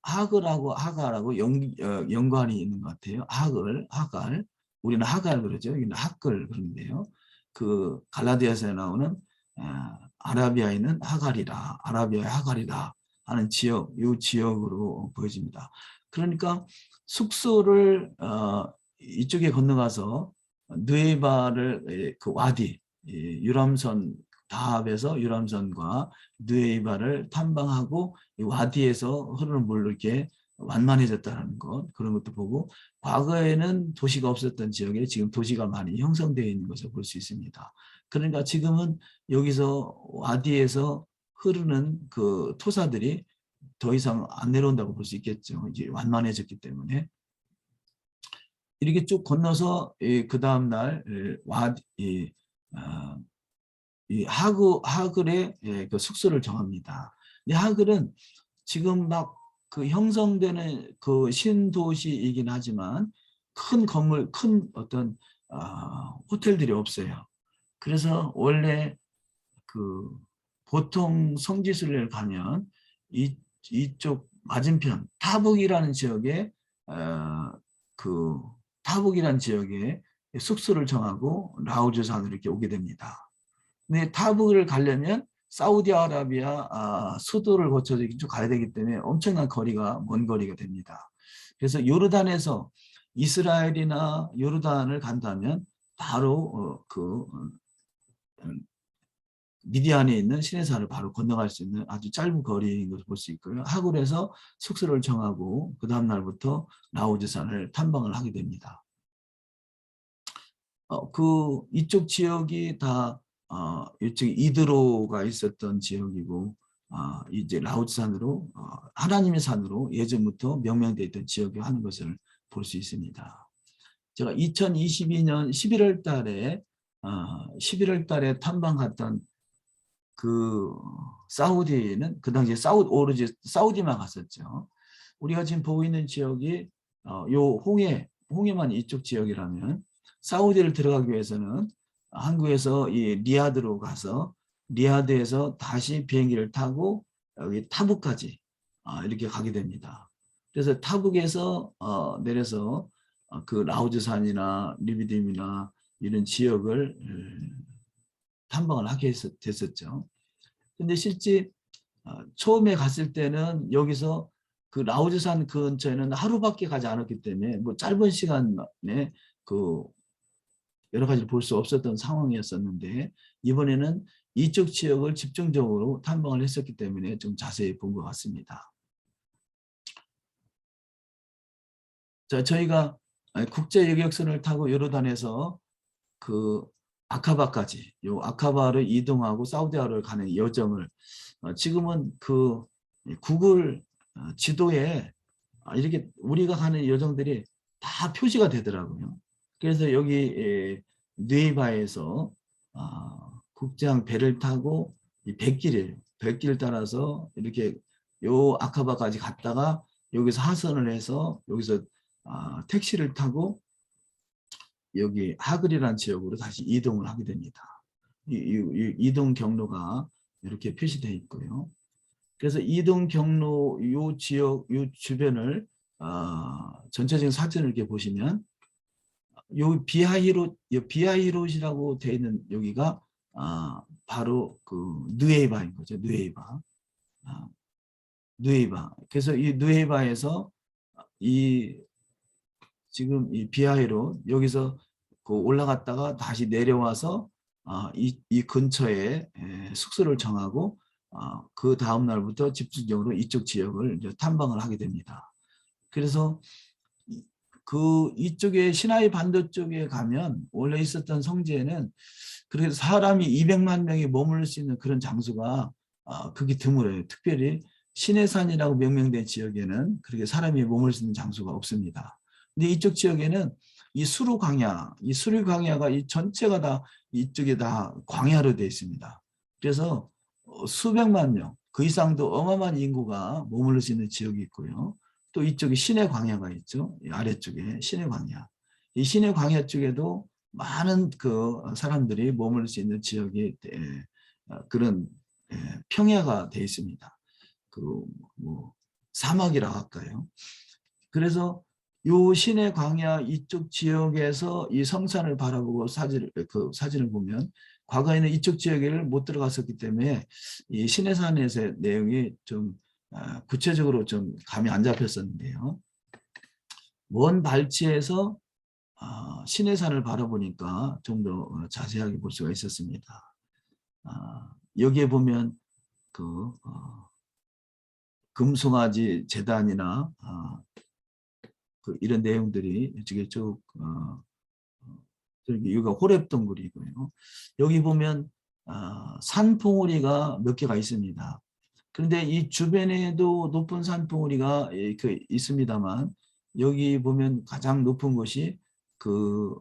하갈하고 연관이 있는 것 같아요. 하갈 우리는 하갈 그러죠. 여기는 하글 그런데요. 그 갈라디아서에 나오는 아라비아에 있는 아라비아의 하갈이라 하는 지역, 이 지역으로 보여집니다. 그러니까 숙소를 이쪽에 건너가서 느에바를 그 와디 유람선 다합에서 유람선과 느에바를 탐방하고 이 와디에서 흐르는 물로 이렇게 완만해졌다는 것 그런 것도 보고 과거에는 도시가 없었던 지역에 지금 도시가 많이 형성되어 있는 것을 볼 수 있습니다. 그러니까 지금은 여기서 와디에서 흐르는 그 토사들이 더 이상 안 내려온다고 볼 수 있겠죠. 이제 완만해졌기 때문에. 이렇게 쭉 건너서 그 다음날 이 하글의 그 숙소를 정합니다. 이 하글은 지금 막 그 형성되는 그 신도시이긴 하지만 큰 건물, 큰 어떤 호텔들이 없어요. 그래서 원래 그 보통 성지순례를 가면 이쪽 맞은편 타북이라는 지역에 그 타북이라는 지역에 숙소를 정하고 라우즈산으로 이렇게 오게 됩니다. 근데 타북을 가려면 사우디아라비아 수도를 거쳐서 쭉 가야 되기 때문에 엄청난 거리가 먼 거리가 됩니다. 그래서 요르단에서 이스라엘이나 요르단을 간다면 바로 미디안에 있는 시내산을 바로 건너갈 수 있는 아주 짧은 거리인 것을 볼 수 있고요. 하굴에서 숙소를 정하고 그 다음 날부터 라우즈산을 탐방을 하게 됩니다. 이쪽 지역이 다 이쪽 이드로가 있었던 지역이고 이제 라우즈산으로 하나님의 산으로 예전부터 명명되어 있던 지역이 하는 것을 볼 수 있습니다. 제가 2022년 11월 달에 탐방 갔던 그 사우디는 그 당시에 오로지 사우디만 갔었죠. 우리가 지금 보고 있는 지역이 요 홍해만 이쪽 지역이라면 사우디를 들어가기 위해서는 한국에서 이 리야드로 가서 리야드에서 다시 비행기를 타고 여기 타북까지 이렇게 가게 됩니다. 그래서 타북에서 내려서 그 라우즈산이나 리비딤이나 이런 지역을 탐방을 하게 됐었죠. 근데 실제 처음에 갔을 때는 여기서 그 라우즈산 근처에는 하루밖에 가지 않았기 때문에 뭐 짧은 시간에 그 여러 가지를 볼 수 없었던 상황이었었는데 이번에는 이쪽 지역을 집중적으로 탐방을 했었기 때문에 좀 자세히 본 것 같습니다. 자, 저희가 국제 여객선을 타고 요르단에서 그 아카바까지 요 아카바를 이동하고 사우디아라비아로 가는 여정을 지금은 그 구글 지도에 이렇게 우리가 가는 여정들이 다 표시가 되더라고요. 그래서 여기 누에이바에서 국제항 배를 타고 이 백길이에요. 백길 따라서 이렇게 요 아카바까지 갔다가 여기서 하선을 해서 여기서 택시를 타고 여기 하글이라는 지역으로 다시 이동을 하게 됩니다. 이 이동 경로가 이렇게 표시되어 있고요. 그래서 이동 경로 요 지역 요 주변을 전체적인 사진을 이렇게 보시면 요 비하이롯이라고 되어 있는 여기가 바로 그 누에이바인 거죠. 누에이바. 누에이바. 그래서 이 누에이바에서 이 지금 이 비하이롯 여기서 그 올라갔다가 다시 내려와서 이 근처에 숙소를 정하고 그 다음 날부터 집중적으로 이쪽 지역을 이제 탐방을 하게 됩니다. 그래서 그 이쪽에 시나이 반도 쪽에 가면 원래 있었던 성지에는 그래서 사람이 200만 명이 머물 수 있는 그런 장소가 그게 드물어요. 특별히 시내산이라고 명명된 지역에는 그렇게 사람이 머물 수 있는 장소가 없습니다. 근데 이쪽 지역에는 이 수루 광야, 이 수루 광야가 이 전체가 다 이쪽에 다 광야로 되어 있습니다. 그래서 수백만 명, 그 이상도 어마어마한 인구가 머무를 수 있는 지역이 있고요. 또 이쪽에 시내 광야가 있죠. 이 아래쪽에 시내 광야. 이 시내 광야 쪽에도 많은 그 사람들이 머물 수 있는 지역이 그런 평야가 되어 있습니다. 그 뭐 사막이라 할까요? 그래서 요 시내 광야 이쪽 지역에서 이 성산을 바라보고 사진을 보면 과거에는 이쪽 지역을 못 들어갔었기 때문에 이 시내산에서의 내용이 좀 구체적으로 좀 감이 안 잡혔었는데요. 먼 발치에서 시내산을 바라보니까 좀 더 자세하게 볼 수가 있었습니다. 여기에 보면 그 금송아지 재단이나 그 이런 내용들이 이쪽에 쭉 여기가 호랩동굴이고요. 여기 보면 산봉우리가 몇 개가 있습니다. 그런데 이 주변에도 높은 산봉우리가 있습니다만 여기 보면 가장 높은 곳이 그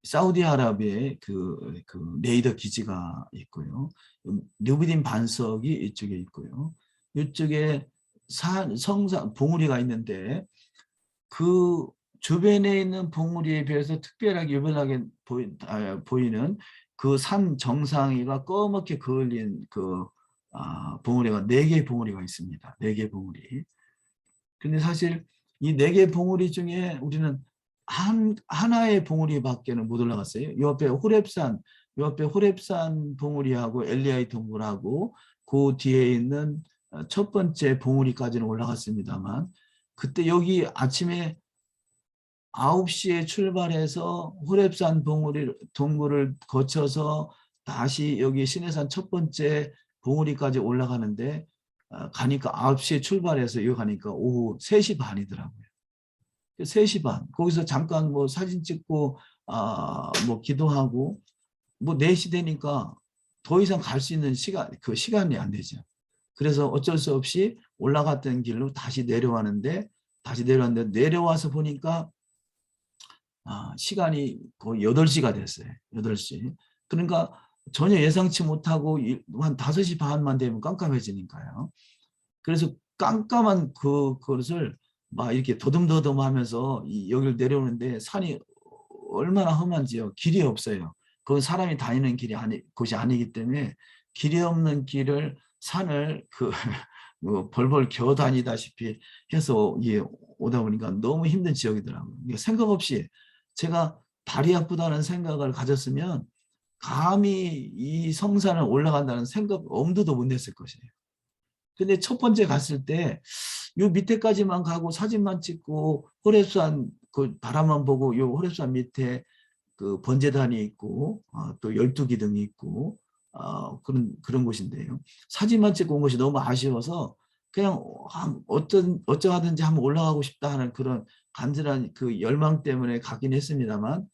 사우디아라비아의 그 레이더 기지가 있고요. 누비딘 반석이 이쪽에 있고요. 이쪽에 성산 봉우리가 있는데 그 주변에 있는 봉우리에 비해서 특별하게 유별나게 보이는 그 산 정상위가 꺼멓게 그을린 그 봉우리가 4개의 봉우리가 있습니다. 4개의 봉우리. 근데 사실 이 4개의 봉우리 중에 우리는 하나의 봉우리밖에는 못 올라갔어요. 이 앞에 호랩산 봉우리하고 엘리아이 동굴하고 그 뒤에 있는 첫 번째 봉우리까지는 올라갔습니다만 그때 여기 아침에 9시에 출발해서 호랩산 동굴을 거쳐서 다시 여기 신해산 첫 번째 봉우리까지 올라가는데 가니까 9시에 출발해서 여기 가니까 오후 3시 반이더라고요. 3시 반. 거기서 잠깐 뭐 사진 찍고 뭐 기도하고 뭐 4시 되니까 더 이상 갈 수 있는 시간이 안 되죠. 그래서 어쩔 수 없이 올라갔던 길로 다시 내려왔는데 내려와서 보니까 시간이 거의 8시가 됐어요. 8시. 그러니까 전혀 예상치 못하고 한 5시 반만 되면 깜깜해지니까요. 그래서 깜깜한 그것을 막 이렇게 더듬더듬 하면서 여기를 내려오는데 산이 얼마나 험한지요. 길이 없어요. 그건 사람이 다니는 곳이 아니기 때문에 길이 없는 산을 뭐 벌벌 겨우 다니다시피 해서 오다 보니까 너무 힘든 지역이더라고요. 생각 없이 제가 다리 아프다는 생각을 가졌으면 감히 이 성산을 올라간다는 생각 엄두도 못 냈을 것이에요. 근데 첫 번째 갔을 때 요 밑에까지만 가고 사진만 찍고 호랩산 그 바람만 보고 요 호랩산 밑에 그 번제단이 있고 또 12기둥이 있고 그런 곳인데요. 사진만 찍고 온 것이 너무 아쉬워서 그냥 어쩌하든지 한번 올라가고 싶다 하는 그런 간절한 그 열망 때문에 가긴 했습니다만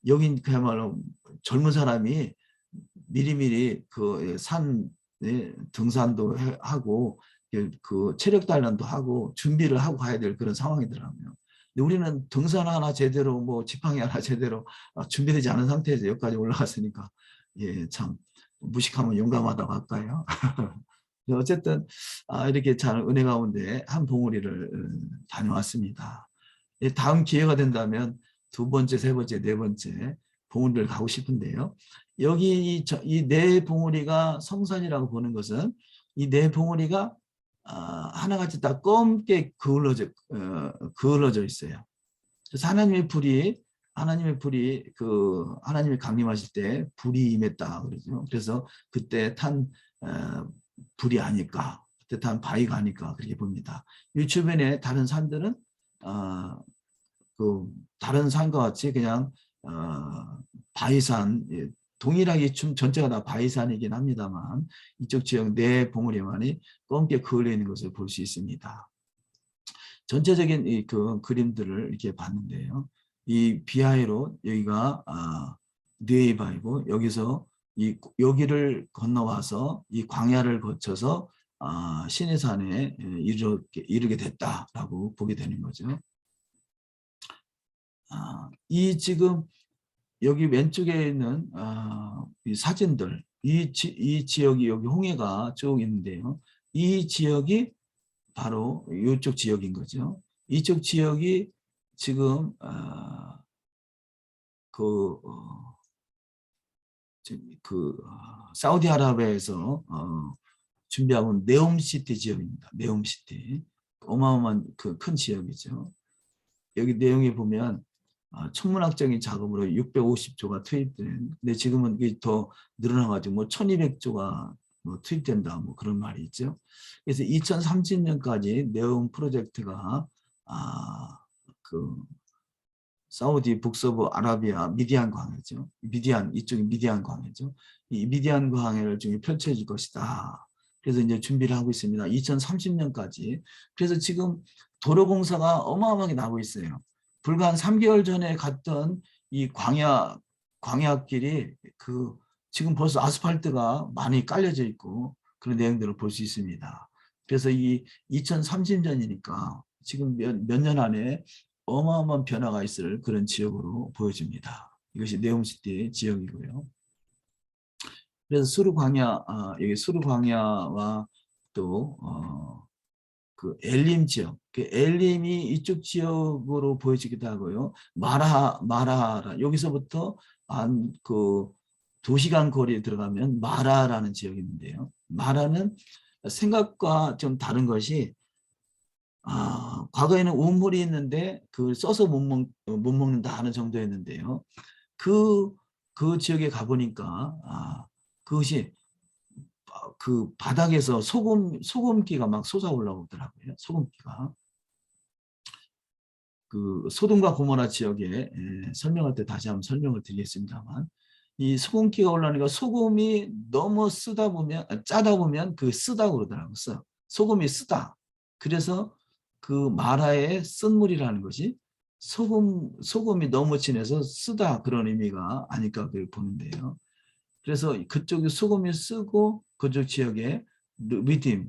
여긴 그야말로 젊은 사람이 미리미리 그 산 등산도 하고 그 체력 단련도 하고 준비를 하고 가야 될 그런 상황이더라고요. 근데 우리는 등산 하나 제대로 뭐 지팡이 하나 제대로 준비되지 않은 상태에서 여기까지 올라갔으니까 예, 참 무식하면 용감하다고 할까요? 어쨌든 이렇게 잘 은혜 가운데 한 봉우리를 다녀왔습니다. 다음 기회가 된다면 두 번째, 세 번째, 네 번째 봉우리를 가고 싶은데요. 여기 이 네 봉우리가 성산이라고 보는 것은 이 네 봉우리가 하나같이 다 검게 그을러져 있어요. 그래서 하나님의 불이 하나님이 강림하실 때 불이 임했다 그러죠. 그래서 그때 탄 불이 아닐까, 그때 탄 바위가 아닐까 그렇게 봅니다. 이 주변에 다른 산들은 그 다른 산과 같이 그냥 바위산, 동일하게 전체가 다 바위산이긴 합니다만 이쪽 지역 내 봉우리만이 검게 그을려 있는 것을 볼 수 있습니다. 전체적인 그 그림들을 이렇게 봤는데요. 이 비하이로 여기가 느에바이고 여기서 여기를 건너와서 이 광야를 거쳐서 시내산에 이르게 됐다라고 보게 되는 거죠. 이 지금 여기 왼쪽에 있는 이 사진들, 이 지역이 여기 홍해가 쭉 있는데요. 이 지역이 바로 이쪽 지역인 거죠. 이쪽 지역이 지금 사우디아라비아에서 준비하고 있는 네옴시티 지역입니다. 네옴시티. 어마어마한 큰 지역이죠. 여기 내용에 보면 천문학적인 작업으로 650조가 투입된, 근데 지금은 이게 더 늘어나가지고 뭐 1200조가 뭐 투입된다, 뭐 그런 말이 있죠. 그래서 2030년까지 네옴 프로젝트가 그 사우디 북서부 아라비아 미디안 광해죠. 이쪽이 미디안 광해죠. 이 미디안 광해를 중에 펼쳐질 것이다. 그래서 이제 준비를 하고 있습니다. 2030년까지. 그래서 지금 도로공사가 어마어마하게 나오고 있어요. 불과 한 3개월 전에 갔던 이 광야길이 지금 벌써 아스팔트가 많이 깔려져 있고 그런 내용들을 볼 수 있습니다. 그래서 이 2030년이니까 지금 몇 년 안에 어마어마한 변화가 있을 그런 지역으로 보여집니다. 이것이 네옴시티 지역이고요. 그래서 여기 수르 광야와 또 그 엘림 지역, 그 엘림이 이쪽 지역으로 보여지기도 하고요. 마라라 여기서부터 한 2시간 거리에 들어가면 마라라는 지역이 있는데요. 마라는 생각과 좀 다른 것이 과거에는 우물이 있는데 써서 못 먹는다 하는 정도였는데요. 그 지역에 가보니까 그것이 그 바닥에서 소금기가 막 솟아 올라오더라고요. 소금기가. 그 소돔과 고모라 지역에 설명할 때 다시 한번 설명을 드리겠습니다만 이 소금기가 올라오니까 소금이 너무 짜다 보면 쓰다고 그러더라고요. 소금이 쓰다. 그래서 그 마라의 쓴물이라는 것이 소금이 너무 진해서 쓰다 그런 의미가 아닐까 보는데요. 그래서 그쪽에 소금이 쓰고 그쪽 지역에 리딤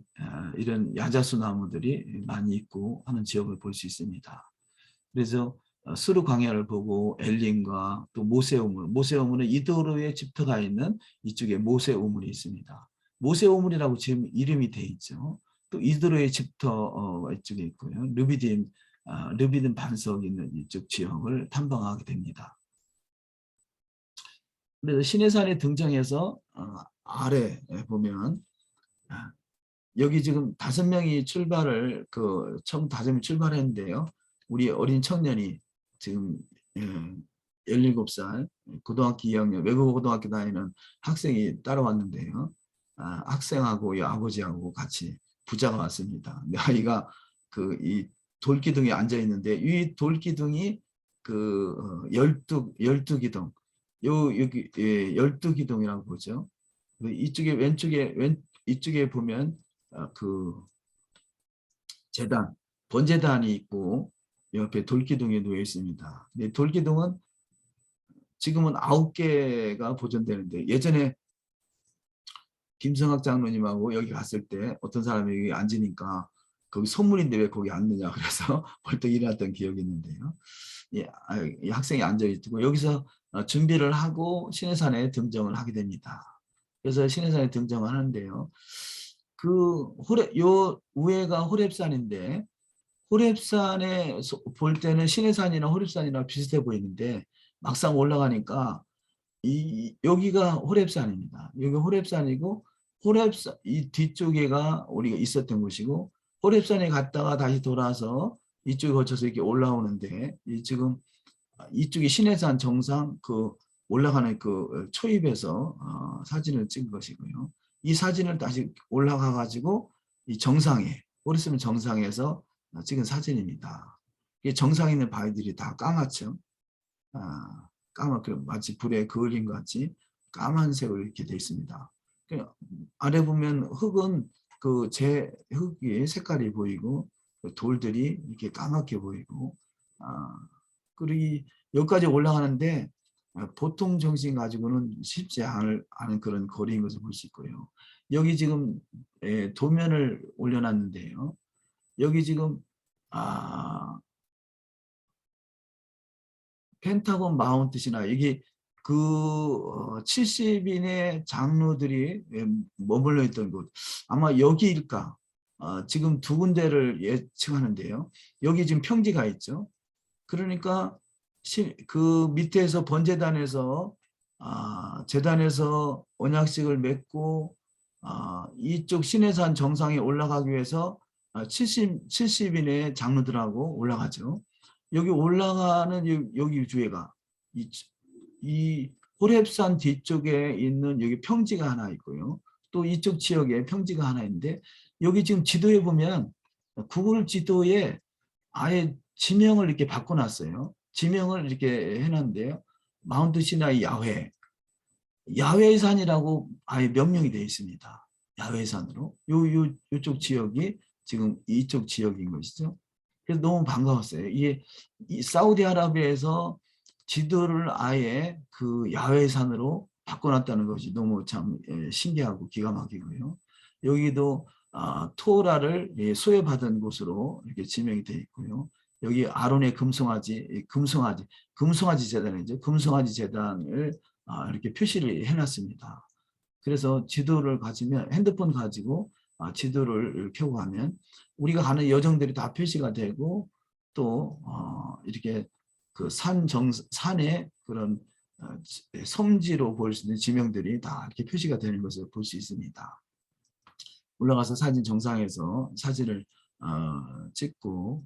이런 야자수 나무들이 많이 있고 하는 지역을 볼 수 있습니다. 그래서 수르 광야를 보고 엘림과 또 모세우물은 이도르에 집터가 있는 이쪽에 모세우물이 있습니다. 모세우물이라고 지금 이름이 돼 있죠. 또 이도르의 집터 이쪽에 있고요. 르비딤 반석이 있는 이쪽 지역을 탐방하게 됩니다. 그래서 시내산에 등장해서 아래 보면 여기 지금 5명이 총 5명이 출발했는데요. 우리 어린 청년이 지금 17살 고등학교 2학년 외국 고등학교 다니는 학생이 따라왔는데요. 학생하고 이 아버지하고 같이 부자가 왔습니다. 아이가 이 돌기둥에 앉아 있는데 이 돌기둥이 12기둥 여기 12기둥이라고 보죠. 이쪽에 보면 그 번제단이 있고 옆에 돌기둥에 놓여 있습니다. 근데 돌기둥은 지금은 9개가 보존되는데 예전에 김성학 장로님하고 여기 갔을 때 어떤 사람이 여기 앉으니까 거기 선물인데 왜 거기 앉느냐 그래서 벌떡 일어났던 기억이 있는데요. 이 학생이 앉아있고 여기서 준비를 하고 신해산에 등정을 하게 됩니다. 그래서 신해산에 등정을 하는데요. 요 위에가 호렙산인데 호렙산에 볼 때는 신해산이나 호렙산이나 비슷해 보이는데 막상 올라가니까 여기가 호렙산입니다. 여기 호렙산이고 호렙산 이 뒤쪽에가 우리가 있었던 곳이고 호렙산에 갔다가 다시 돌아서 이쪽에 거쳐서 이렇게 올라오는데 지금 이쪽이 신해산 정상 그 올라가는 그 초입에서 사진을 찍은 것이고요. 이 사진을 다시 올라가 가지고 이 정상에 호렙산 정상에서 찍은 사진입니다. 이 정상에 있는 바위들이 다 까맣죠. 까맣게 마치 불에 그을린 것 같이 까만색으로 이렇게 되어 있습니다. 아래 보면 흙은 제 흙이 색깔이 보이고 돌들이 이렇게 까맣게 보이고 그리고 여기까지 올라가는데 보통 정신 가지고는 쉽지 않은 그런 거리인 것을 볼 수 있고요. 여기 지금 도면을 올려놨는데요. 여기 지금 펜타곤 마운트시나 이게 70인의 장로들이 머물러 있던 곳 아마 여기일까 지금 두 군데를 예측하는데요. 여기 지금 평지가 있죠. 그러니까 그 밑에서 번제단에서 제단에서 언약식을 맺고 이쪽 신해산 정상에 올라가기 위해서 70인의 장로들하고 올라가죠. 여기 올라가는 여기 주위가 이 호렙산 뒤쪽에 있는 여기 평지가 하나 있고요. 또 이쪽 지역에 평지가 하나 있는데 여기 지금 지도에 보면 구글 지도에 아예 지명을 이렇게 바꿔놨어요. 지명을 이렇게 해놨는데요. 마운트 시나이 야훼 산이라고 아예 명명이 되어 있습니다. 야훼 산으로 요쪽 지역이 지금 이쪽 지역인 것이죠. 그래서 너무 반가웠어요. 이게 사우디아라비아에서 지도를 아예 그 야훼 산으로 바꿔놨다는 것이 너무 참 신기하고 기가 막히고요. 여기도 토라를 수여받은 곳으로 이렇게 지명이 되어 있고요. 여기 아론의 금송아지 재단이죠. 금송아지 재단을 이렇게 표시를 해놨습니다. 그래서 지도를 가지면 핸드폰 가지고 지도를 켜고 가면 우리가 가는 여정들이 다 표시가 되고 또 이렇게 그 산의 그런 섬지로 볼 수 있는 지명들이 다 이렇게 표시가 되는 것을 볼 수 있습니다. 올라가서 사진 정상에서 사진을 찍고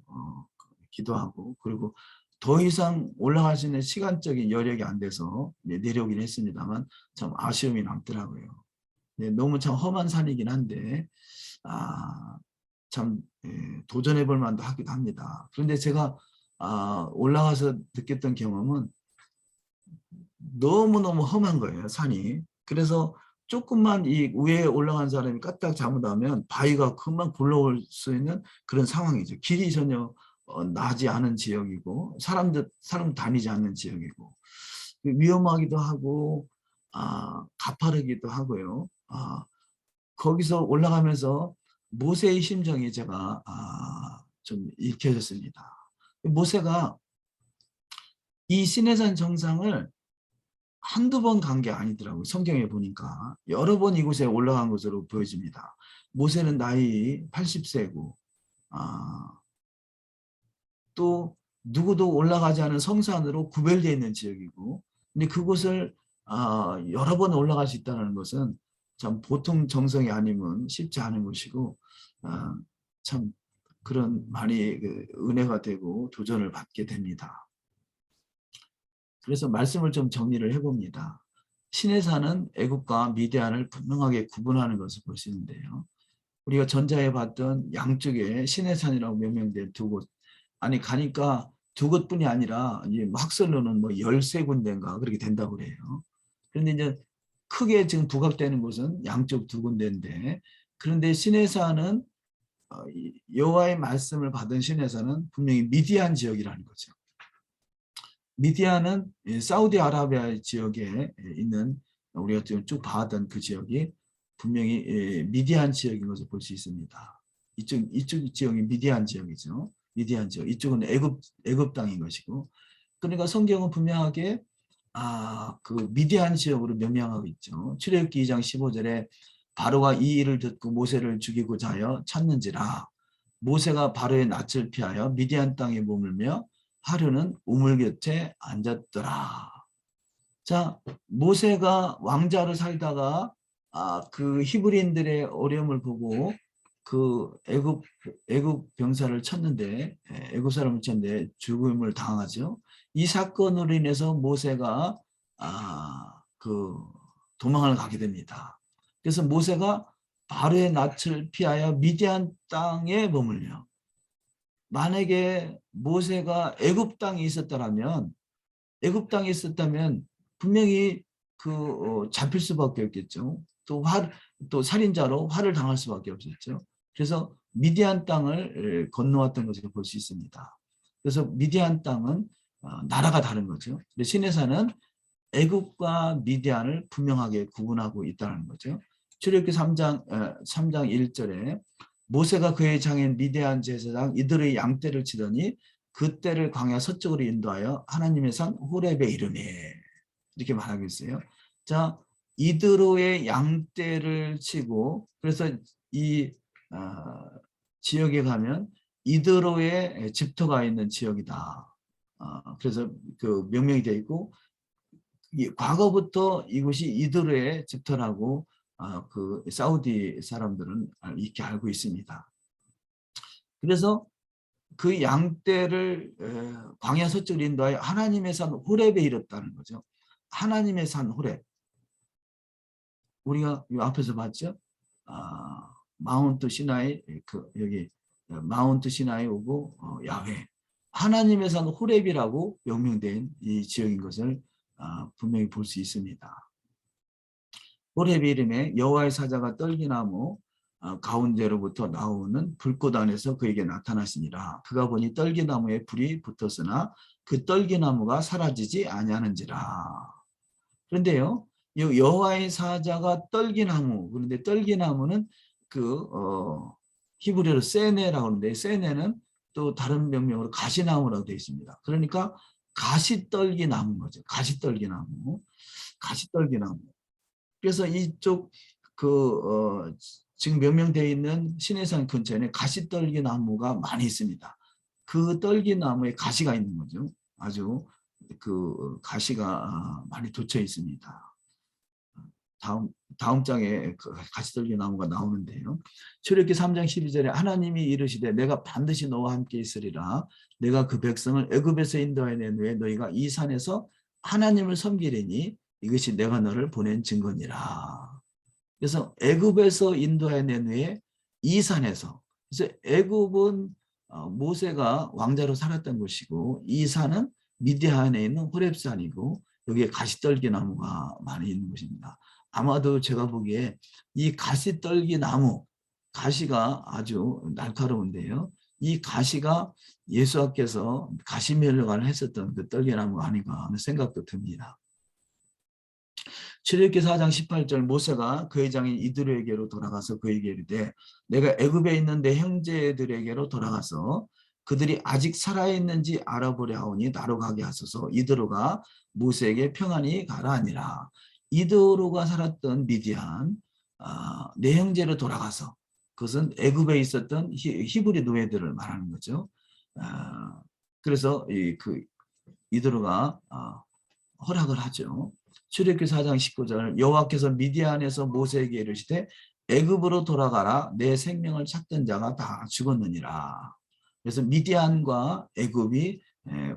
기도하고 그리고 더 이상 올라갈 수 있는 시간적인 여력이 안 돼서 내려오긴 했습니다만 참 아쉬움이 남더라고요. 너무 참 험한 산이긴 한데 참 도전해 볼 만도 하기도 합니다. 그런데 제가 올라가서 느꼈던 경험은 너무너무 험한 거예요, 산이. 그래서 조금만 이 위에 올라간 사람이 까딱 잘못하면 바위가 금방 굴러올 수 있는 그런 상황이죠. 길이 전혀 나지 않은 지역이고 사람 다니지 않는 지역이고 위험하기도 하고 가파르기도 하고요. 거기서 올라가면서 모세의 심정이 제가 좀 읽혀졌습니다. 모세가 이 시내산 정상을 한두 번 간 게 아니더라고요. 성경에 보니까 여러 번 이곳에 올라간 것으로 보여집니다. 모세는 나이 80세고 또 누구도 올라가지 않은 성산으로 구별되어 있는 지역이고 근데 그곳을 여러 번 올라갈 수 있다는 것은 참 보통 정성이 아니면 쉽지 않은 것이고 참 그런 많이 은혜가 되고 도전을 받게 됩니다. 그래서 말씀을 좀 정리를 해봅니다. 시내산은 애굽과 미디안을 분명하게 구분하는 것을 볼 수 있는데요. 우리가 전자에 봤던 양쪽에 시내산이라고 명명된 두 곳, 아니 가니까 두 곳뿐이 아니라 학설로는 뭐 13군데인가 그렇게 된다고 그래요. 그런데 이제 크게 지금 부각되는 곳은 양쪽 두 군데인데 그런데 시내산은 여호와의 말씀을 받은 시내산은 분명히 미디안 지역이라는 거죠. 미디안은 사우디아라비아 지역에 있는, 우리가 쭉 봐왔던 그 지역이 분명히 미디안 지역인 것을 볼 수 있습니다. 이쪽 지역이 미디안 지역이죠. 미디안 지역. 이쪽은 애굽 땅인 것이고, 그러니까 성경은 분명하게 그 미디안 지역으로 명명하고 있죠. 출애굽기 2장 15절에 바로가 이 일을 듣고 모세를 죽이고자 하여 찾는지라. 모세가 바로의 낯을 피하여 미디안 땅에 머물며 하루는 우물 곁에 앉았더라. 자, 모세가 왕자로 살다가 그 히브리인들의 어려움을 보고 그 애굽 병사를 쳤는데, 애굽 사람을 쳤는데 죽음을 당하죠. 이 사건으로 인해서 모세가 그 도망을 가게 됩니다. 그래서 모세가 바로의 낯을 피하여 미디안 땅에 머물며, 만약에 모세가 애굽 땅에 있었다면 분명히 잡힐 수밖에 없겠죠. 또 살인자로 활을 당할 수밖에 없었죠. 그래서 미디안 땅을 건너왔던 것을 볼 수 있습니다. 그래서 미디안 땅은 나라가 다른 거죠. 근데 시내산은 애굽과 미디안을 분명하게 구분하고 있다는 거죠. 출애굽기 3장 1절에 모세가 그의 장인 미디안 제사장 이들의 양떼를 치더니 그 떼를 광야 서쪽으로 인도하여 하나님의 산 호렙에 이르매, 이렇게 말하고 있어요. 자, 이드로의 양떼를 치고, 그래서 이 지역에 가면 이드로의 집터가 있는 지역이다. 그래서 그 명명이 되어 있고, 과거부터 이곳이 이드로의 집터라고 그 사우디 사람들은 이렇게 알고 있습니다. 그래서 그 양떼를 광야 서쪽으로 인도하여 하나님의 산 호렙에 이뤘다는 거죠. 하나님의 산 호렙. 우리가 이 앞에서 봤죠. 마운트 시나이, 여기 마운트 시나이 오고 야훼. 하나님의 산 호렙이라고 명명된 이 지역인 것을 분명히 볼 수 있습니다. 호렙 이름에 여호와의 사자가 떨기나무 가운데로부터 나오는 불꽃 안에서 그에게 나타나시니라. 그가 보니 떨기나무에 불이 붙었으나 그 떨기나무가 사라지지 아니하는지라. 그런데요, 여호와의 사자가 떨기나무, 그런데 떨기나무는 히브리어로 세네라고 하는데, 세네는 또 다른 명명으로 가시나무라고 되어 있습니다. 그러니까 가시떨기나무인 거죠. 가시떨기나무. 그래서 이쪽 지금 명명되어 있는 시내산 근처에는 가시떨기 나무가 많이 있습니다. 그 떨기나무에 가시가 있는 거죠. 아주 그 가시가 많이 돋쳐 있습니다. 다음 장에 그 가시떨기 나무가 나오는데요. 출애굽기 3장 12절에 하나님이 이르시되 내가 반드시 너와 함께 있으리라. 내가 그 백성을 애굽에서 인도해 낸 후에 너희가 이 산에서 하나님을 섬기리니 이것이 내가 너를 보낸 증거니라. 그래서 애굽에서 인도해낸 후에 이 산에서, 그래서 애굽은 모세가 왕자로 살았던 곳이고, 이 산은 미디안에 있는 호렙산이고, 여기에 가시떨기 나무가 많이 있는 곳입니다. 아마도 제가 보기에 이 가시떨기 나무, 가시가 아주 날카로운데요. 이 가시가 예수께서 가시면류관을 했었던 그 떨기나무가 아닌가 하는 생각도 듭니다. 출애굽기 4장 18절 모세가 그의 장인 이드로에게로 돌아가서 그에게 이르되 내가 애굽에 있는 내 형제들에게로 돌아가서 그들이 아직 살아있는지 알아보려 하오니 나로 가게 하소서. 이드로가 모세에게 평안히 가라 하니라. 이드로가 살았던 미디안 내 형제로 돌아가서, 그것은 애굽에 있었던 히브리 노예들을 말하는 거죠. 그래서 이드로가 허락을 하죠. 출애굽기 4장 19절 여호와께서 미디안에서 모세에게 이르시되 애굽으로 돌아가라. 내 생명을 찾던 자가 다 죽었느니라. 그래서 미디안과 애굽이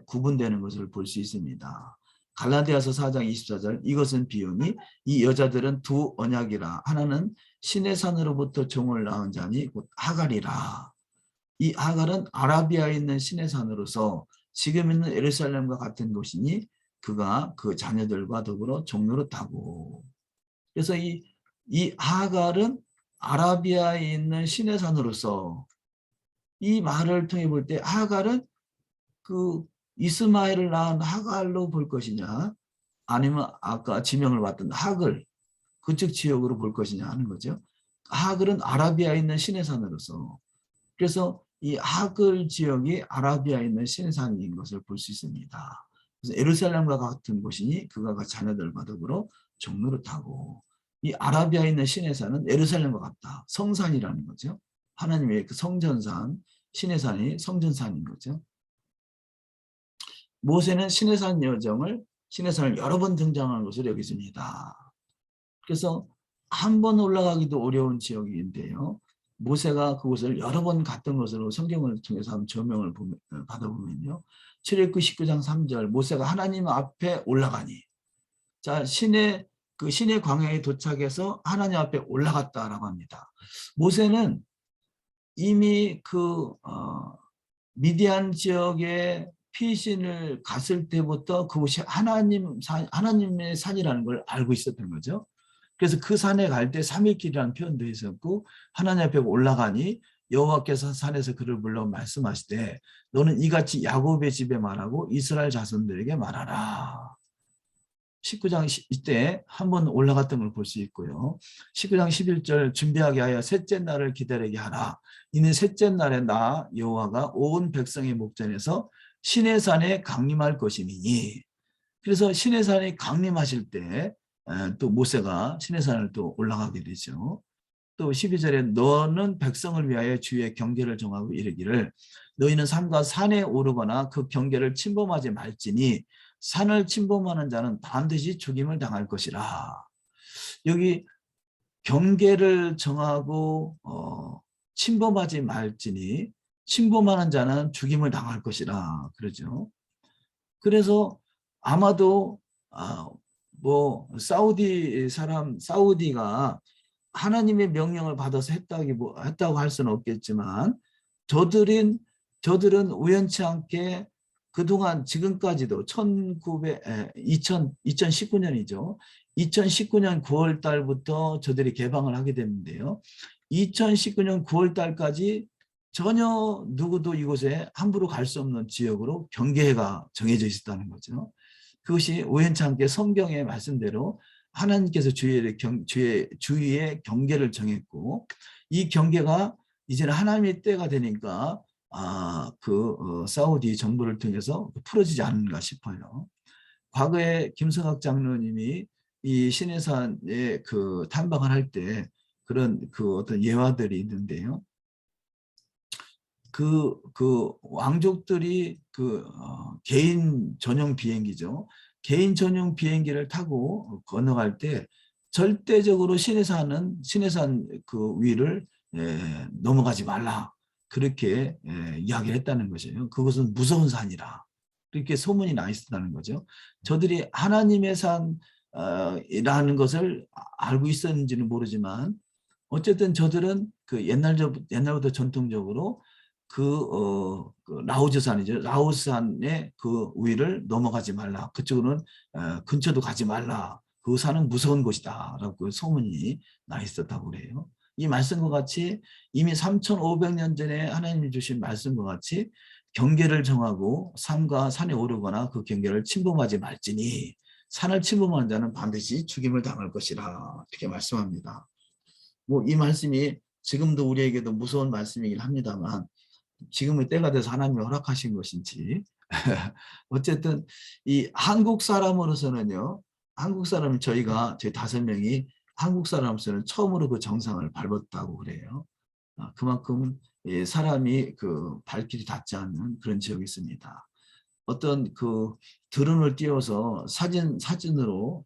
구분되는 것을 볼 수 있습니다. 갈라디아서 4장 24절 이것은 비유니 이 여자들은 두 언약이라. 하나는 신의 산으로부터 종을 낳은 자니 곧 하갈이라. 이 하갈은 아라비아에 있는 신의 산으로서 지금 있는 예루살렘과 같은 곳이니 그가 그 자녀들과 더불어 종노릇하고. 그래서 이 하갈은 아라비아에 있는 신의 산으로서 이 말을 통해 볼 때 하갈은 그 이스마엘을 낳은 하갈로 볼 것이냐, 아니면 아까 지명을 받던 하글 그쪽 지역으로 볼 것이냐 하는 거죠. 하글은 아라비아에 있는 시내산으로서, 그래서 이 하글 지역이 아라비아에 있는 시내산인 것을 볼 수 있습니다. 그래서 예루살렘과 같은 곳이니 그가 자녀들과 더불어 종로를 타고, 이 아라비아에 있는 시내산은 예루살렘과 같다. 성산이라는 거죠. 하나님의 그 성전산, 시내산이 성전산인 거죠. 모세는 시내산을 여러 번 등장하는 것으로 여기집니다. 그래서 한 번 올라가기도 어려운 지역인데요. 모세가 그곳을 여러 번 갔던 것으로 성경을 통해서 한번 조명을 받아보면요. 출애굽기 19장 3절 모세가 하나님 앞에 올라가니, 자, 신의 광야에 도착해서 하나님 앞에 올라갔다라고 합니다. 모세는 이미 미디안 지역에 피신을 갔을 때부터 그곳이 하나님의 산이라는 걸 알고 있었던 거죠. 그래서 그 산에 갈 때 3일길이라는 표현도 있었고, 하나님 앞에 올라가니 여호와께서 산에서 그를 불러 말씀하시되 너는 이같이 야곱의 집에 말하고 이스라엘 자손들에게 말하라. 19장 이때 한번 올라갔던 걸 볼 수 있고요. 19장 11절 준비하게 하여 셋째 날을 기다리게 하라. 이는 셋째 날에 나 여호와가 온 백성의 목전에서 시내산에 강림할 것이니. 그래서 시내산에 강림하실 때 또 모세가 시내산을 또 올라가게 되죠. 또 12절에 너는 백성을 위하여 주의 경계를 정하고 이르기를 너희는 삼가 산에 오르거나 그 경계를 침범하지 말지니 산을 침범하는 자는 반드시 죽임을 당할 것이라. 여기 경계를 정하고 침범하지 말지니 침범하는 자는 죽임을 당할 것이라 그러죠. 그래서 아마도 사우디가 하나님의 명령을 받아서 했다고 할 수는 없겠지만, 저들은 우연치 않게 그동안 지금까지도 2019년이죠. 2019년 9월 달부터 저들이 개방을 하게 됐는데요. 2019년 9월 달까지 전혀 누구도 이곳에 함부로 갈 수 없는 지역으로 경계가 정해져 있었다는 거죠. 그것이 우연치 않게 성경의 말씀대로 하나님께서 주위의 경계를 정했고, 이 경계가 이제는 하나님의 때가 되니까 사우디 정부를 통해서 풀어지지 않는가 싶어요. 과거에 김성학 장로님이 이 시내산에 탐방을 할 때 그런 어떤 예화들이 있는데요. 왕족들이 개인 전용 비행기죠. 개인 전용 비행기를 타고 건너갈 때 절대적으로 시내산 위를 넘어가지 말라. 그렇게 이야기를 했다는 것이에요. 그것은 무서운 산이라. 그렇게 소문이 나 있었다는 거죠. 저들이 하나님의 산이라는 것을 알고 있었는지는 모르지만, 어쨌든 저들은 옛날부터 전통적으로 라오즈산이죠. 라오스산의 그 위를 넘어가지 말라. 그쪽으로는 근처도 가지 말라. 그 산은 무서운 곳이다. 라고 소문이 나 있었다고 그래요. 이 말씀과 같이 이미 3,500년 전에 하나님이 주신 말씀과 같이 경계를 정하고 산과 산에 오르거나 그 경계를 침범하지 말지니 산을 침범하는 자는 반드시 죽임을 당할 것이라. 이렇게 말씀합니다. 이 말씀이 지금도 우리에게도 무서운 말씀이긴 합니다만, 지금의 때가 돼서 하나님이 허락하신 것인지 어쨌든 이 한국 사람으로서는요, 저희 5명이 한국 사람으로서는 처음으로 그 정상을 밟았다고 그래요. 그만큼 사람이 발길이 닿지 않는 그런 지역이 있습니다. 어떤 드론을 띄워서 사진으로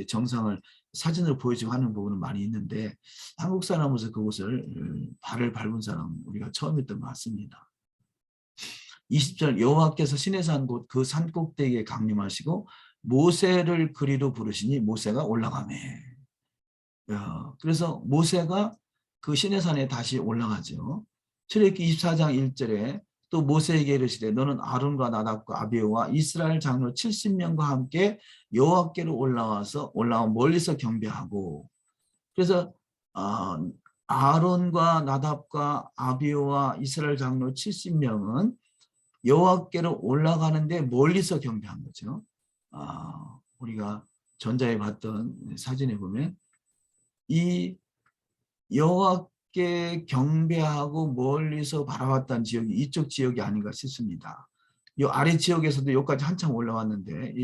정상을 사진으로 보여주고 하는 부분은 많이 있는데, 한국 사람으로서 그곳을 발을 밟은 사람 우리가 처음이었던 것 같습니다. 20절 여호와께서 시내산 곳 그 산 꼭대기에 강림하시고 모세를 그리로 부르시니 모세가 올라가매. 그래서 모세가 그 시내산에 다시 올라가죠. 출애굽기 24장 1절에 또 모세에게 이르시되 너는 아론과 나답과 아비후와 이스라엘 장로 70명과 함께 여호와께로 올라와 멀리서 경배하고. 그래서 아론과 나답과 아비오와 이스라엘 장로 70명은 여호와께로 올라가는데 멀리서 경배한 거죠. 우리가 전자에 봤던 사진에 보면 이 여호와께 경배하고 멀리서 바라봤던 지역이 이쪽 지역이 아닌가 싶습니다. 이 아래 지역에서도 여기까지 한참 올라왔는데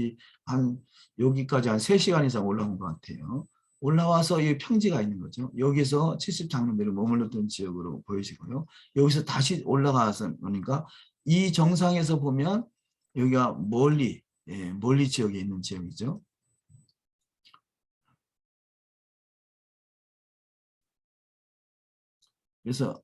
여기까지 한 3시간 이상 올라온 것 같아요. 올라와서 이 평지가 있는 거죠. 여기서 70장로들이 머물렀던 지역으로 보여지고요. 여기서 다시 올라가서 보니까 이 정상에서 보면 여기가 멀리 지역에 있는 지역이죠. 그래서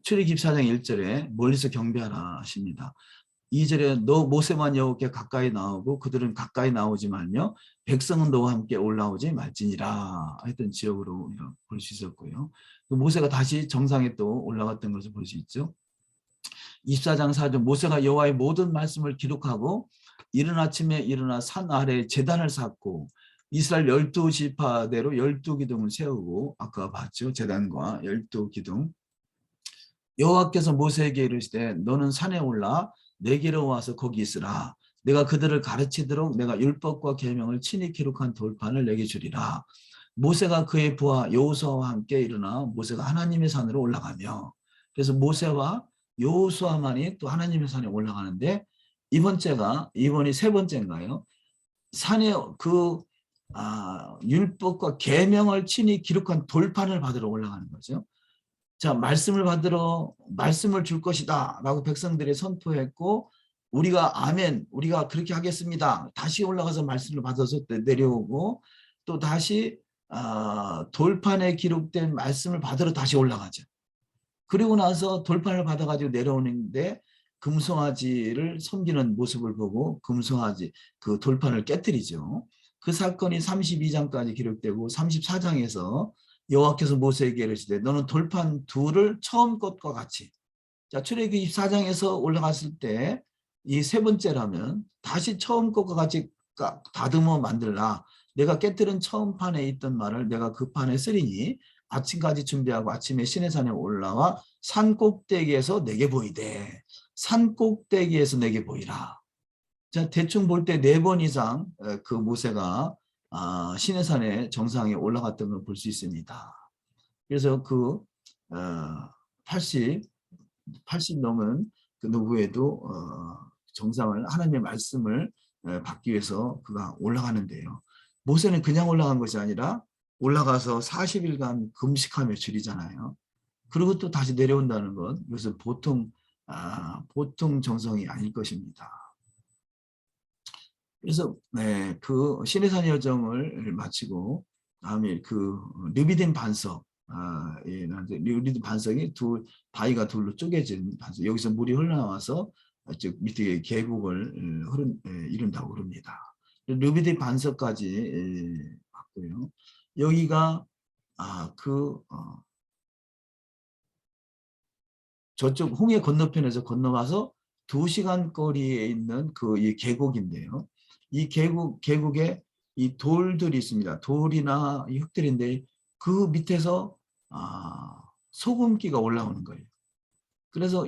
출애굽기 4장 1절에 멀리서 경배하라 하십니다. 2절에 너 모세만 여호와께 가까이 나오고 그들은 가까이 나오지 말며 백성은 너와 함께 올라오지 말지니라 했던 지역으로 볼 수 있었고요. 모세가 다시 정상에 또 올라갔던 것을 볼 수 있죠. 24장 4절 모세가 여호와의 모든 말씀을 기록하고 이른 아침에 일어나 산 아래에 제단을 쌓고 이스라엘 12지파대로 12기둥을 세우고 아까 봤죠. 제단과 12기둥. 여호와께서 모세에게 이르시되 너는 산에 올라 내게로 와서 거기 있으라. 내가 그들을 가르치도록 내가 율법과 계명을 친히 기록한 돌판을 내게 주리라. 모세가 그의 부하 여호수아와 함께 일어나 모세가 하나님의 산으로 올라가며 그래서 모세와 여호수아만이 또 하나님의 산에 올라가는데 이번이 3번째인가요? 산에 율법과 계명을 친히 기록한 돌판을 받으러 올라가는 거죠. 자, 말씀을 줄 것이다 라고 백성들이 선포했고 우리가 아멘 우리가 그렇게 하겠습니다. 다시 올라가서 말씀을 받아서 내려오고 또 다시 돌판에 기록된 말씀을 받으러 다시 올라가죠. 그리고 나서 돌판을 받아가지고 내려오는데 금송아지를 섬기는 모습을 보고 금송아지 그 돌판을 깨뜨리죠. 그 사건이 32장까지 기록되고 34장에서 여호와께서 모세에게 이르시되 너는 돌판 둘을 처음 것과 같이 자 출애굽기 24장에서 올라갔을 때 이 3번째라면 다시 처음 것과 같이 다듬어 만들라. 내가 깨뜨린 처음 판에 있던 말을 내가 그 판에 쓰리니 아침까지 준비하고 아침에 시내산에 올라와 산 꼭대기에서 내게 보이되 산 꼭대기에서 내게 보이라. 자 대충 볼 때 4번 이상 그 모세가 시내산의 정상에 올라갔던 걸 볼 수 있습니다. 그래서 80 넘은 그 누구에도 정상을 하나님의 말씀을 받기 위해서 그가 올라가는데요. 모세는 그냥 올라간 것이 아니라 올라가서 40일간 금식하며 줄이잖아요. 그리고 또 다시 내려온다는 것, 이것은 보통 정성이 아닐 것입니다. 그래서 그 시내산 여정을 마치고 다음에 그 르비딤 반석, 르비딤 반석이 바위가 둘로 쪼개진 반석, 여기서 물이 흘러나와서 즉 밑에 계곡을 이룬다고 그럽니다. 르비딤 반석까지 봤고요. 여기가 저쪽 홍해 건너편에서 건너가서 2시간 거리에 있는 이 계곡인데요. 이 계곡에 이 돌들이 있습니다. 돌이나 이 흙들인데 그 밑에서 소금기가 올라오는 거예요. 그래서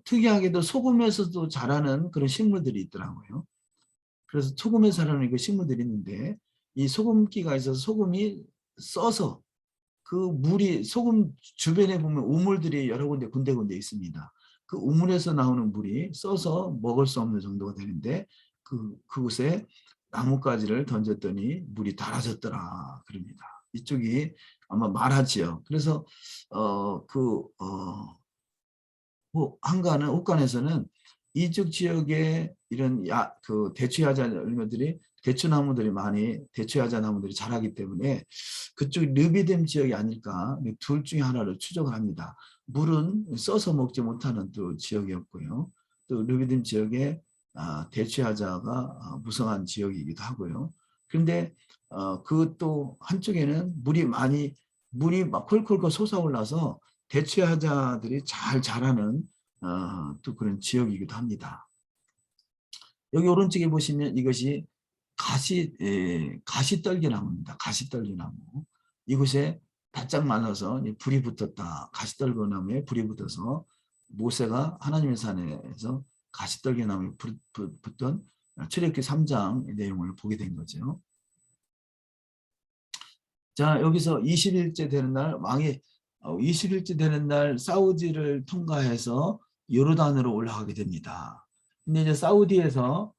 특이하게도 소금에서도 자라는 그런 식물들이 있더라고요. 그래서 소금에 자라는 그 식물들이 있는데 이 소금기가 있어서 소금이 써서 그 물이 소금 주변에 보면 우물들이 여러 군데 있습니다. 그 우물에서 나오는 물이 써서 먹을 수 없는 정도가 되는데 그곳에 나뭇가지를 던졌더니 물이 달아졌더라 그럽니다. 이쪽이 아마 마라 지역. 그래서 혹간에서는 이쪽 지역에 이런 대추야자 열매들이 대추야자 나무들이 자라기 때문에 그쪽 르비딤 지역이 아닐까 둘 중에 하나를 추정을 합니다. 물은 써서 먹지 못하는 또 지역이었고요. 또 르비딤 지역에 대추야자가 무성한 지역이기도 하고요. 그런데 그 또 한쪽에는 물이 막 콜콜 솟아올라서 대체하자들이 잘 자라는 또 그런 지역이기도 합니다. 여기 오른쪽에 보시면 이것이 가시떨기나무입니다. 가시떨기나무. 이곳에 바짝 말라서 불이 붙었다. 가시떨기나무에 불이 붙어서 모세가 하나님의 산에서 가시떨기나무에 붙던 출애굽기 3장 내용을 보게 된 거죠. 자, 여기서 20일째 되는 날 20일째 되는 날 사우디를 통과해서 요르단으로 올라가게 됩니다. 근데 이제 사우디에서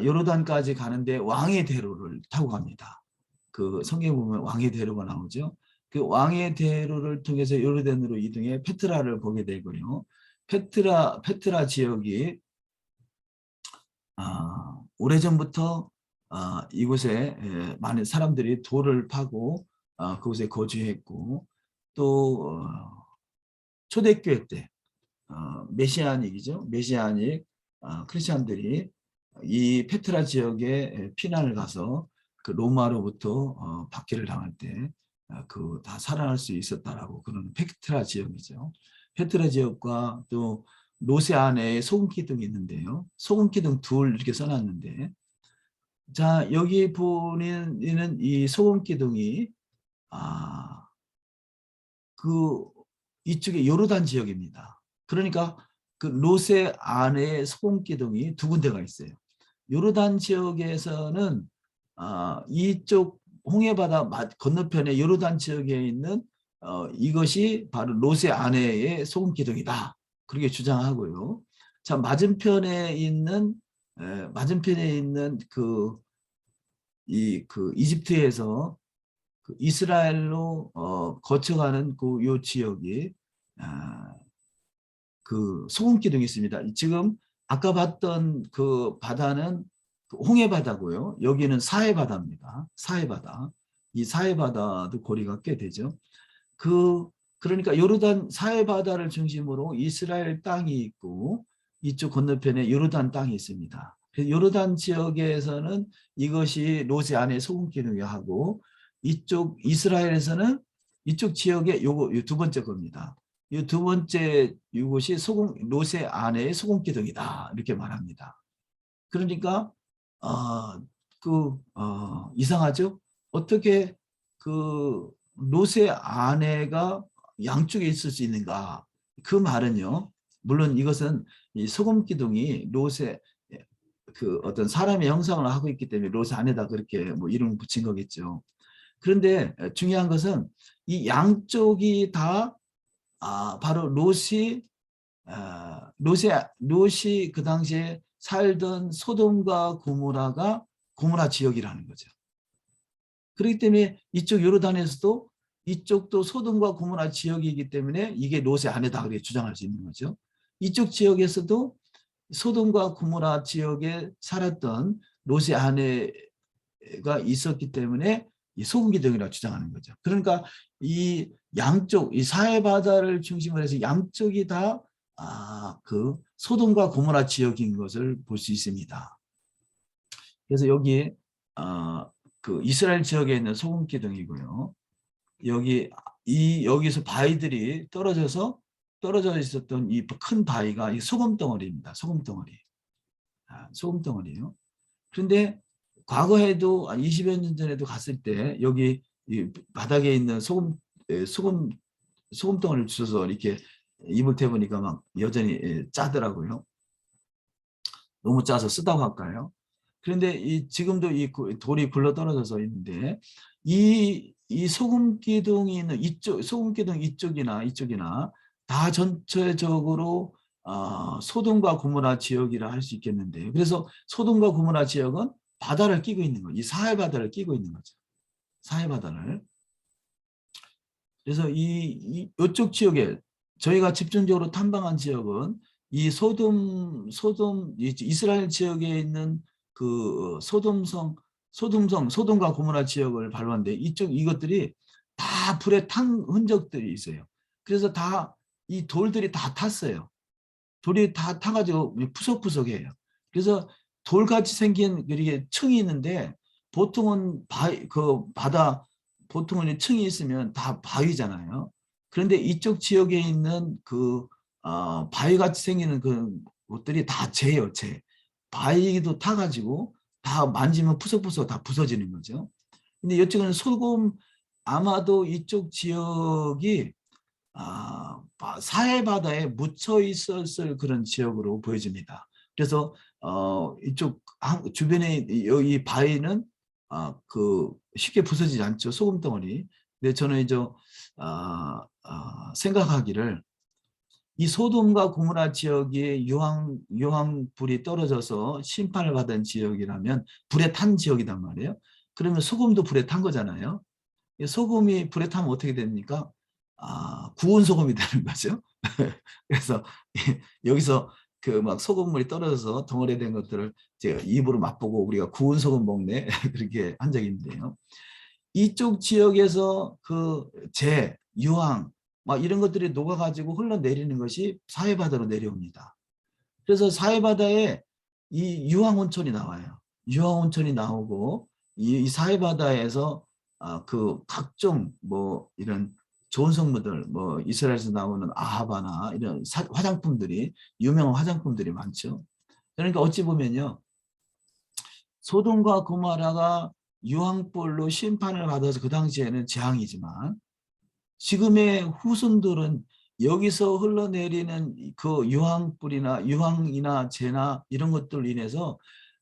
요르단까지 가는데 왕의 대로를 타고 갑니다. 그 성경에 보면 왕의 대로가 나오죠. 그 왕의 대로를 통해서 요르단으로 이동해 페트라를 보게 되고요. 페트라 지역이 오래전부터 이곳에 많은 사람들이 돌을 파고 그곳에 거주했고 또 초대교회 때 메시아닉이죠. 메시아닉 크리스천들이 이 페트라 지역에 피난을 가서 그 로마로부터 박해를 당할 때 그 다 살아날 수 있었다라고 그런 페트라 지역이죠. 페트라 지역과 또 로세 안에 소금 기둥이 있는데요. 소금 기둥 둘 이렇게 써놨는데, 자 여기 보이는 이 소금 기둥이 그 이쪽에 요르단 지역입니다. 그러니까 그 로세 안에 소금 기둥이 두 군데가 있어요. 요르단 지역에서는 이쪽 홍해바다 건너편에 요르단 지역에 있는 이것이 바로 로세 안에의 소금 기둥이다. 그렇게 주장하고요. 자, 맞은편에 있는 그 이집트에서 그 이스라엘로 거쳐가는 그 요 지역이 그 소금 기둥이 있습니다. 지금 아까 봤던 그 바다는 홍해바다고요. 여기는 사해바다입니다. 사해바다. 이 사해바다도 거리가 꽤 되죠. 그러니까 요르단 사해바다를 중심으로 이스라엘 땅이 있고 이쪽 건너편에 요르단 땅이 있습니다. 요르단 지역에서는 이것이 로제 안에 소금 기둥이 하고 이쪽 이스라엘에서는 이쪽 지역에 요거 두 번째 겁니다. 이 두 번째 이것이 로세 안의 소금 기둥이다 이렇게 말합니다. 그러니까 이상하죠? 어떻게 그 로세 안에가 양쪽에 있을 수 있는가? 그 말은요. 물론 이것은 이 소금 기둥이 로세 그 어떤 사람의 형상을 하고 있기 때문에 로세 안에다 그렇게 뭐 이름을 붙인 거겠죠. 그런데 중요한 것은 이 양쪽이 다 바로 롯이 그 당시에 살던 소돔과 고모라 지역이라는 거죠. 그렇기 때문에 이쪽 요르단에서도 이쪽도 소돔과 고모라 지역이기 때문에 이게 롯의 안에다 그렇게 주장할 수 있는 거죠. 이쪽 지역에서도 소돔과 고모라 지역에 살았던 롯의 아내가 있었기 때문에 이 소금 기둥이라고 주장하는 거죠. 그러니까 이 양쪽, 이 사해바다를 중심으로 해서 양쪽이 다 그 소돔과 고모라 지역인 것을 볼 수 있습니다. 그래서 여기 그 이스라엘 지역에 있는 소금 기둥이고요. 여기서 바위들이 떨어져 있었던 이 큰 바위가 이 소금 덩어리입니다. 소금 덩어리. 소금 덩어리예요. 그런데 과거에도 20여 년 전에도 갔을 때 여기 이 바닥에 있는 소금 덩어리를 주워서 이렇게 입을 태우니까 막 여전히 짜더라고요. 너무 짜서 쓰다고 할까요? 그런데 지금도 이 돌이 굴러 떨어져서 있는데 이 소금 기둥이 있는 소금 기둥 이쪽이나 다 전체적으로 소돔과 고모라 지역이라 할 수 있겠는데요. 그래서 소돔과 고모라 지역은 바다를 끼고 있는 거예요. 이 사해 바다를 끼고 있는 거죠. 사해 바다를. 그래서 이쪽 지역에 저희가 집중적으로 탐방한 지역은 이 이스라엘 지역에 있는 그 소돔과 고모라 지역을 밟았는데 이것들이 다 불에 탄 흔적들이 있어요. 그래서 다 이 돌들이 다 탔어요. 돌이 다 타가지고 푸석푸석해요. 그래서 돌같이 생긴 이렇게 층이 있는데 보통은 보통은 층이 있으면 다 바위잖아요. 그런데 이쪽 지역에 있는 그 바위같이 생기는 그 것들이 다 재예요, 재. 바위도 타가지고 다 만지면 푸석푸석 다 부서지는 거죠. 근데 이쪽은 소금, 아마도 이쪽 지역이 사해 바다에 묻혀 있었을 그런 지역으로 보여집니다. 그래서 이쪽 주변에 이 바위는 그 쉽게 부서지지 않죠. 소금 덩어리. 근데 저는 이제 생각하기를 이 소돔과 고모라 지역이 유황불이 떨어져서 심판을 받은 지역이라면 불에 탄 지역이단 말이에요. 그러면 소금도 불에 탄 거잖아요. 소금이 불에 타면 어떻게 됩니까? 구운 소금이 되는 거죠. 그래서 여기서 그 막 소금물이 떨어져서 덩어리 된 것들을 제가 입으로 맛보고 우리가 구운 소금 먹네 그렇게 한 적이 있는데요. 이쪽 지역에서 그 유황 막 이런 것들이 녹아가지고 흘러내리는 것이 사해바다로 내려옵니다. 그래서 사해바다에 이 유황온천이 나와요. 유황온천이 나오고 이 사해바다에서 그 각종 뭐 이런 좋은 성분들, 뭐 이스라엘에서 나오는 아하바나 이런 화장품들이 유명한 화장품들이 많죠. 그러니까 어찌 보면요, 소돔과 고모라가 유황불로 심판을 받아서 그 당시에는 재앙이지만 지금의 후손들은 여기서 흘러내리는 그 유황불이나 유황이나 재나 이런 것들로 인해서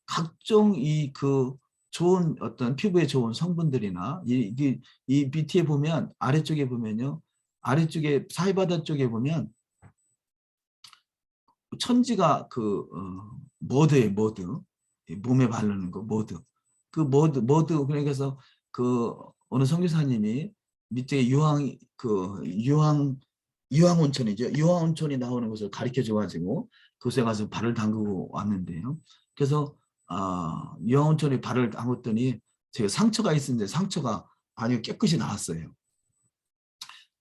각종 이 그 좋은 어떤 피부에 좋은 성분들이나 이 밑에 보면 아래쪽에 보면요. 아래쪽에 사이바다 쪽에 보면 천지가 그 머드예요, 머드. 몸에 바르는 거 머드. 그 머드 그래서 그 어느 선교사님이 밑에 유황 온천이죠. 유황 온천이 나오는 것을 가르쳐 줘 가지고 그곳에 가서 발을 담그고 왔는데요. 그래서 유황 온천에 발을 담갔더니 제가 상처가 있었는데 상처가 아주 깨끗이 나았어요.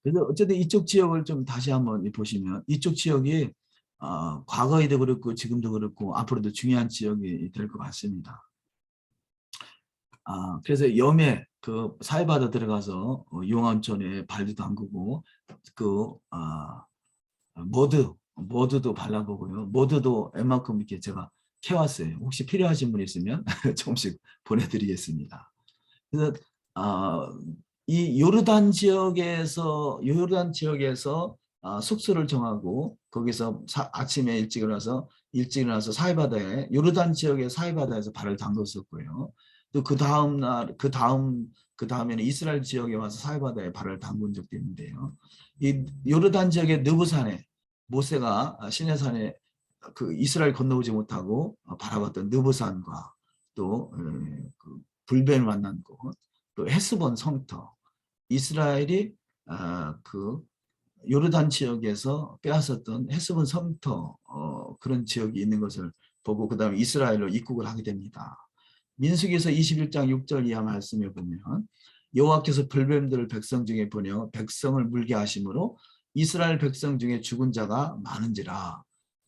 그래서 어쨌든 이쪽 지역을 좀 다시 한번 보시면 이쪽 지역이 과거에도 그렇고 지금도 그렇고 앞으로도 중요한 지역이 될 것 같습니다. 그래서 염해 그 사해바다 들어가서 용암천에 발도 담그고 그 머드도 발라보고요. 머드도 웬만큼 이렇게 제가 캐왔어요. 혹시 필요하신 분 있으면 조금씩 보내드리겠습니다. 그래서 이 요르단 지역에서 숙소를 정하고 거기서 아침에 일찍 일어나서 사해바다에 요르단 지역의 사해바다에서 발을 담궜었고요. 또 그 다음에는 이스라엘 지역에 와서 사해바다에 발을 담근 적도 있는데요. 이 요르단 지역의 느부산에 모세가 시내산에 그 이스라엘 건너오지 못하고 바라봤던 느부산과 또 그 불뱀을 만난 곳, 또 헤스본 성터, 이스라엘이 그 요르단 지역에서 빼앗았던 헤스본 성터 그런 지역이 있는 것을 보고 그 다음에 이스라엘로 입국을 하게 됩니다. 민수기에서 21장 6절 이하 말씀에 보면 여호와께서 불뱀들을 백성 중에 보내어 백성을 물게 하심으로 이스라엘 백성 중에 죽은 자가 많은지라.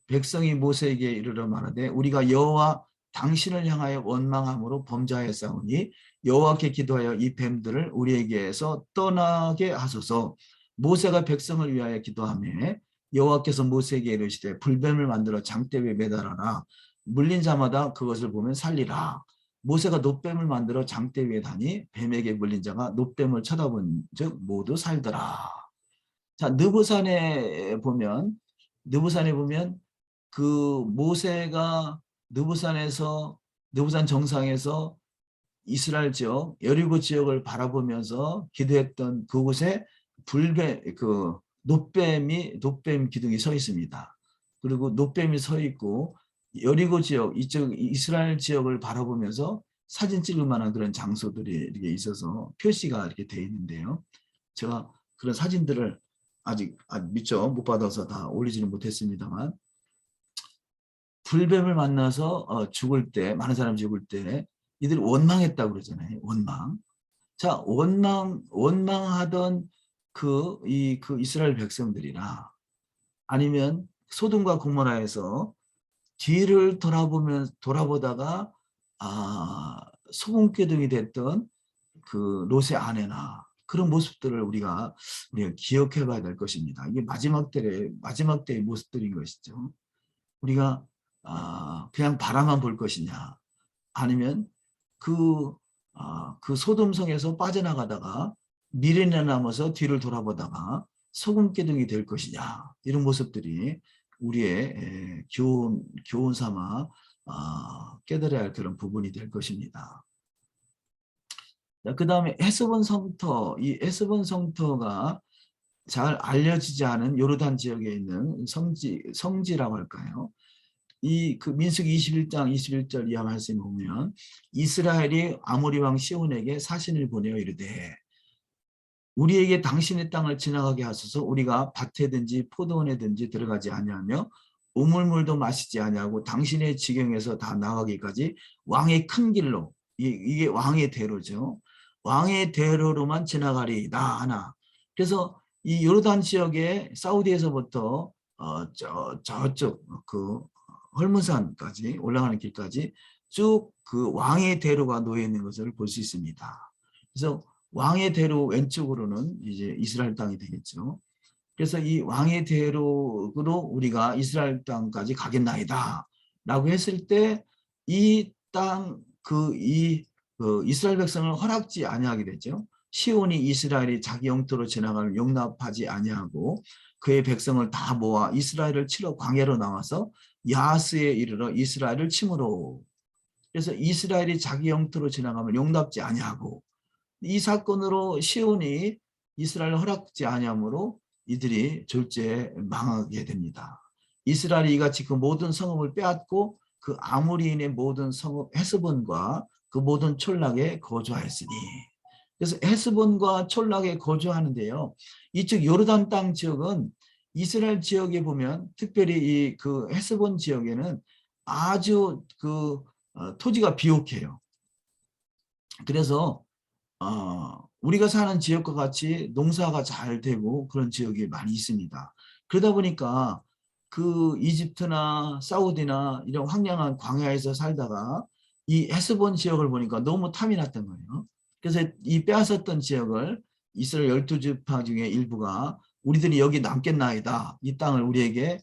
백성이 모세에게 이르러 말하되 우리가 여호와 당신을 향하여 원망함으로 범죄하였사오니 여호와께 기도하여 이 뱀들을 우리에게서 떠나게 하소서. 모세가 백성을 위하여 기도하며 여호와께서 모세에게 이르시되 불뱀을 만들어 장대 위에 매달아라. 물린 자마다 그것을 보면 살리라. 모세가 놋뱀을 만들어 장대 위에 다니 뱀에게 물린 자가 놋뱀을 쳐다본 즉 모두 살더라. 자, 느부산에 보면 그 모세가 느부산 정상에서 이스라엘 지역 여리고 지역을 바라보면서 기도했던 그곳에 놋뱀 기둥이 서 있습니다. 그리고 놋뱀이 서 있고 여리고 지역 이쪽 이스라엘 지역을 바라보면서 사진 찍을 만한 그런 장소들이 이렇게 있어서 표시가 이렇게 되어 있는데요. 제가 그런 사진들을 아직 미처 못 받아서 다 올리지는 못했습니다만 불뱀을 만나서 죽을 때 많은 사람이 죽을 때 이들이 원망했다고 그러잖아요. 원망. 자, 원망하던 그 이스라엘 백성들이나 아니면 소돔과 고모라에서 뒤를 돌아보다가 소금기둥이 됐던 그 롯의 아내나 그런 모습들을 우리가 기억해 봐야 될 것입니다. 이게 마지막 때의 모습들인 것이죠. 우리가 그냥 바라만 볼 것이냐, 아니면 그 소돔성에서 빠져나가다가 미련에 남아서 뒤를 돌아보다가 소금기둥이 될 것이냐, 이런 모습들이 우리의 교훈 삼아 깨달아야 할 그런 부분이 될 것입니다. 그 다음에 헤스본 성터, 이 헤스본 성터가 잘 알려지지 않은 요르단 지역에 있는 성지라고 할까요? 그 민수기 21장 21절 이하 말씀 보면 이스라엘이 아모리 왕 시온에게 사신을 보내어 이르되 우리에게 당신의 땅을 지나가게 하소서. 우리가 밭에든지 포도원에든지 들어가지 아니하며 우물물도 마시지 아니하고 당신의 지경에서 다 나가기까지 왕의 큰 길로, 이게 왕의 대로죠. 왕의 대로로만 지나가리이다 하나. 그래서 이 요르단 지역에 사우디에서부터 저쪽 그 헐문산까지 올라가는 길까지 쭉 그 왕의 대로가 놓여 있는 것을 볼 수 있습니다. 그래서 왕의 대로 왼쪽으로는 이제 이스라엘 땅이 되겠죠. 그래서 이 왕의 대로로 우리가 이스라엘 땅까지 가겠나이다 라고 했을 때 이 땅, 이스라엘 백성을 허락지 아니하게 되죠. 시온이 이스라엘이 자기 영토로 지나가면 용납하지 아니하고 그의 백성을 다 모아 이스라엘을 치러 광야로 나와서 야스에 이르러 이스라엘을 침으로. 그래서 이스라엘이 자기 영토로 지나가면 용납지 아니하고, 이 사건으로 시온이 이스라엘을 허락지 아니하므로 이들이 졸지에 망하게 됩니다. 이스라엘이 이같이 그 모든 성읍을 빼앗고 그 아모리인의 모든 성읍 헤스본과 그 모든 촌락에 거주하였으니. 그래서 헤스본과 촌락에 거주하는데요, 이쪽 요르단 땅 지역은 이스라엘 지역에 보면 특별히 그 헤스본 지역에는 아주 토지가 비옥해요. 그래서 우리가 사는 지역과 같이 농사가 잘 되고 그런 지역이 많이 있습니다. 그러다 보니까 그 이집트나 사우디나 이런 황량한 광야에서 살다가 이 헤스본 지역을 보니까 너무 탐이 났던 거예요. 그래서 이 빼앗았던 지역을 이스라엘 12지파 중에 일부가 우리들이 여기 남겠나이다, 이 땅을 우리에게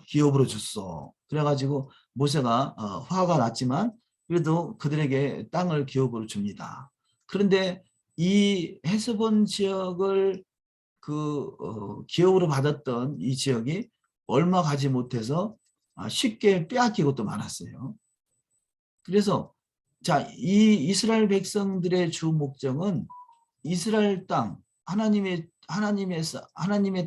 기업으로 줬어. 그래가지고 모세가 화가 났지만 그래도 그들에게 땅을 기업으로 줍니다. 그런데 이 헤스본 지역을 기업으로 받았던 이 지역이 얼마 가지 못해서 쉽게 빼앗긴 것도 많았어요. 그래서 이 이스라엘 백성들의 주 목적은 이스라엘 땅, 하나님의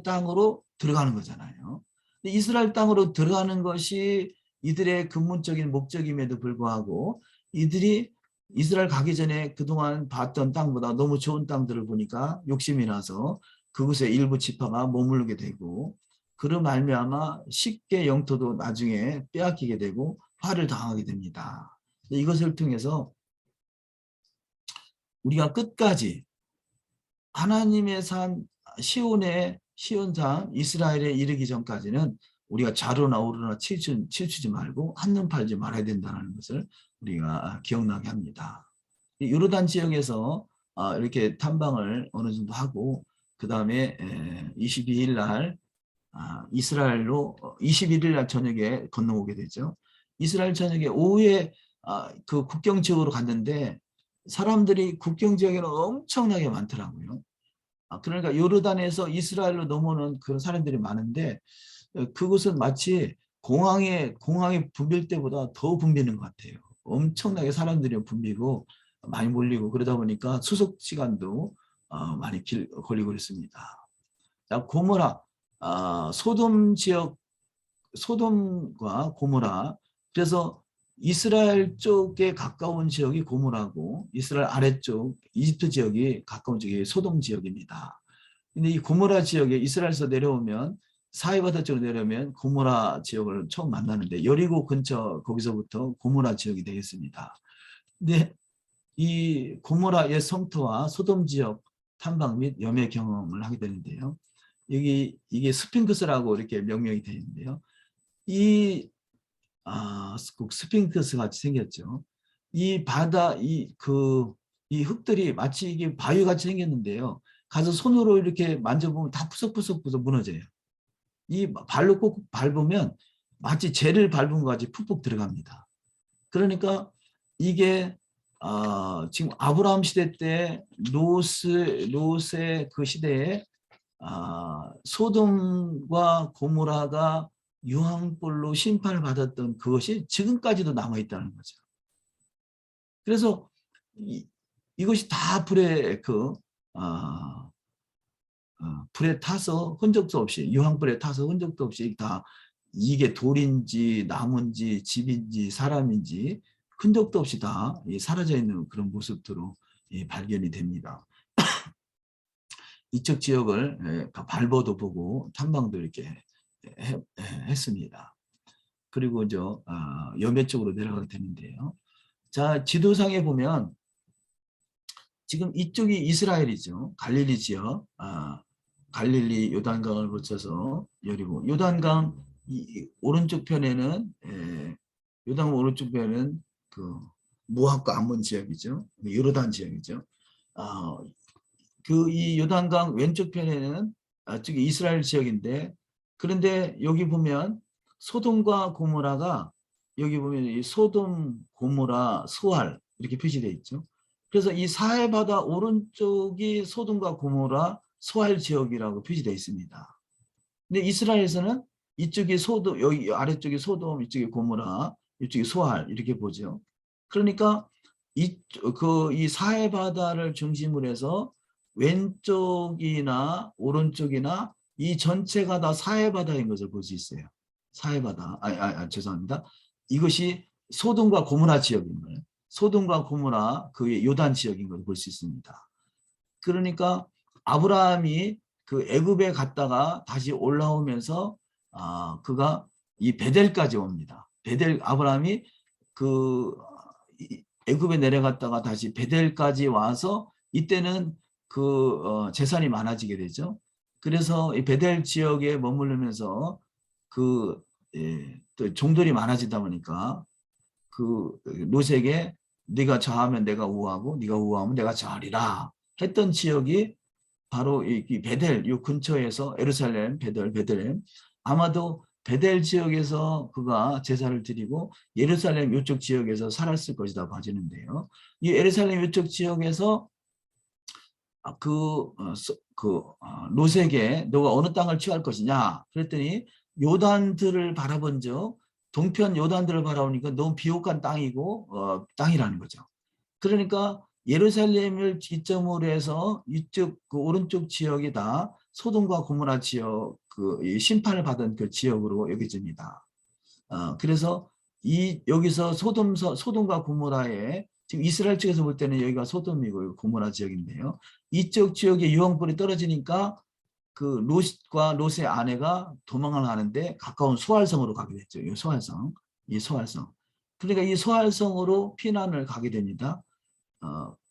땅으로 들어가는 거잖아요. 이스라엘 땅으로 들어가는 것이 이들의 근본적인 목적임에도 불구하고 이들이 이스라엘 가기 전에 그동안 봤던 땅보다 너무 좋은 땅들을 보니까 욕심이 나서 그곳에 일부 지파가 머무르게 되고, 그로 말미암아 쉽게 영토도 나중에 빼앗기게 되고 화를 당하게 됩니다. 이것을 통해서 우리가 끝까지 하나님의 산 시온산 이스라엘에 이르기 전까지는 우리가 좌로나 우로나 치우치지 말고 한눈 팔지 말아야 된다는 것을 우리가 기억나게 합니다. 요르단 지역에서 이렇게 탐방을 어느 정도 하고 그 다음에 22일 날 이스라엘로 21일 날 저녁에 건너오게 되죠. 이스라엘 저녁에 오후에 그 국경 지역으로 갔는데 사람들이 국경 지역에는 엄청나게 많더라고요. 그러니까 요르단에서 이스라엘로 넘어오는 그런 사람들이 많은데 그곳은 마치 공항에 붐빌 때보다 더 붐비는 것 같아요. 엄청나게 사람들이 붐비고 많이 몰리고 그러다 보니까 수속 시간도 많이 걸리고 그랬습니다. 고모라, 소돔 지역, 소돔과 고모라, 그래서 이스라엘 쪽에 가까운 지역이 고모라고 이스라엘 아래쪽 이집트 지역이 가까운 지역이 소돔 지역입니다. 근데 이 고모라 지역에 이스라엘에서 내려오면 사해바다 쪽으로 내려오면 고모라 지역을 처음 만나는데 여리고 근처 거기서부터 고모라 지역이 되겠습니다. 근데 이 고모라의 성토와 소돔 지역 탐방 및 염해 경험을 하게 되는데요. 이게 스핑크스라고 이렇게 명명이 되어 있는데요. 꼭 스핑크스 같이 생겼죠. 이 바다, 이 흙들이 마치 이게 바위같이 생겼는데요. 가서 손으로 이렇게 만져보면 다 푸석푸석푸석 무너져요. 이 발로 꼭 밟으면 마치 재를 밟은 것 같이 푹푹 들어갑니다. 그러니까 이게 지금 아브라함 시대 때 롯의 그 시대에 소돔과 고모라가 유황불로 심판을 받았던 그것이 지금까지도 남아있다는 거죠. 그래서 이것이 다 불에 타서 흔적도 없이, 유황불에 타서 흔적도 없이 다, 이게 돌인지 나무인지 집인지 사람인지 흔적도 없이 다 사라져 있는 그런 모습으로 발견이 됩니다. 이쪽 지역을 발버도 보고 탐방도 이렇게 했습니다. 그리고 여매 쪽으로 내려가게 되는데요. 자, 지도상에 보면 지금 이쪽이 이스라엘이죠. 갈릴리 지역, 갈릴리 요단강을 거쳐서 여리고, 요단강 오른쪽 편에는 요단 오른쪽 편에는 그 모압과 암몬 지역이죠. 요르단 지역이죠. 이 요단강 왼쪽 편에는 저기 이스라엘 지역인데, 그런데 여기 보면 소돔과 고모라가, 여기 보면 이 소돔, 고모라, 소알 이렇게 표시되어 있죠. 그래서 이 사해바다 오른쪽이 소돔과 고모라, 소알 지역이라고 표시되어 있습니다. 근데 이스라엘에서는 이쪽이 소돔, 여기 아래쪽이 소돔, 이쪽이 고모라, 이쪽이 소알 이렇게 보죠. 그러니까 이 사해바다를 중심으로 해서 왼쪽이나 오른쪽이나 이 전체가 다 사해바다인 것을 볼 수 있어요. 사해바다, 죄송합니다. 이것이 소돔과 고모라 지역인 거예요. 소돔과 고모라 그 요단 지역인 걸 볼 수 있습니다. 그러니까 아브라함이 그 애굽에 갔다가 다시 올라오면서 그가 이 베델까지 옵니다. 아브라함이 그 애굽에 내려갔다가 다시 베델까지 와서 이때는 재산이 많아지게 되죠. 그래서 이 베델 지역에 머무르면서 또 종들이 많아지다 보니까 롯에게 네가 좌하면 내가 우하고 네가 우하면 내가 좌하리라 했던 지역이 바로 이 베델 이 근처에서 예루살렘 베들레헴, 아마도 베델 지역에서 그가 제사를 드리고 예루살렘 이쪽 지역에서 살았을 것이다 봐지는데요. 이 예루살렘 이쪽 지역에서 롯에게 너가 어느 땅을 취할 것이냐 그랬더니 요단들을 바라본 적, 동편 요단들을 바라보니까 너무 비옥한 땅이고 땅이라는 거죠. 그러니까 예루살렘을 기점으로 해서 이쪽 오른쪽 지역이 다 소돔과 고모라 지역 심판을 받은 그 지역으로 여겨집니다. 그래서 여기서 소돔과 고모라에 지금 이스라엘 쪽에서 볼 때는 여기가 소돔이고 고모라 지역인데요. 이쪽 지역에 유황불이 떨어지니까 롯의 아내가 도망을 하는데 가까운 소알성으로 가게 됐죠. 이 소알성. 그러니까 이 소알성으로 피난을 가게 됩니다.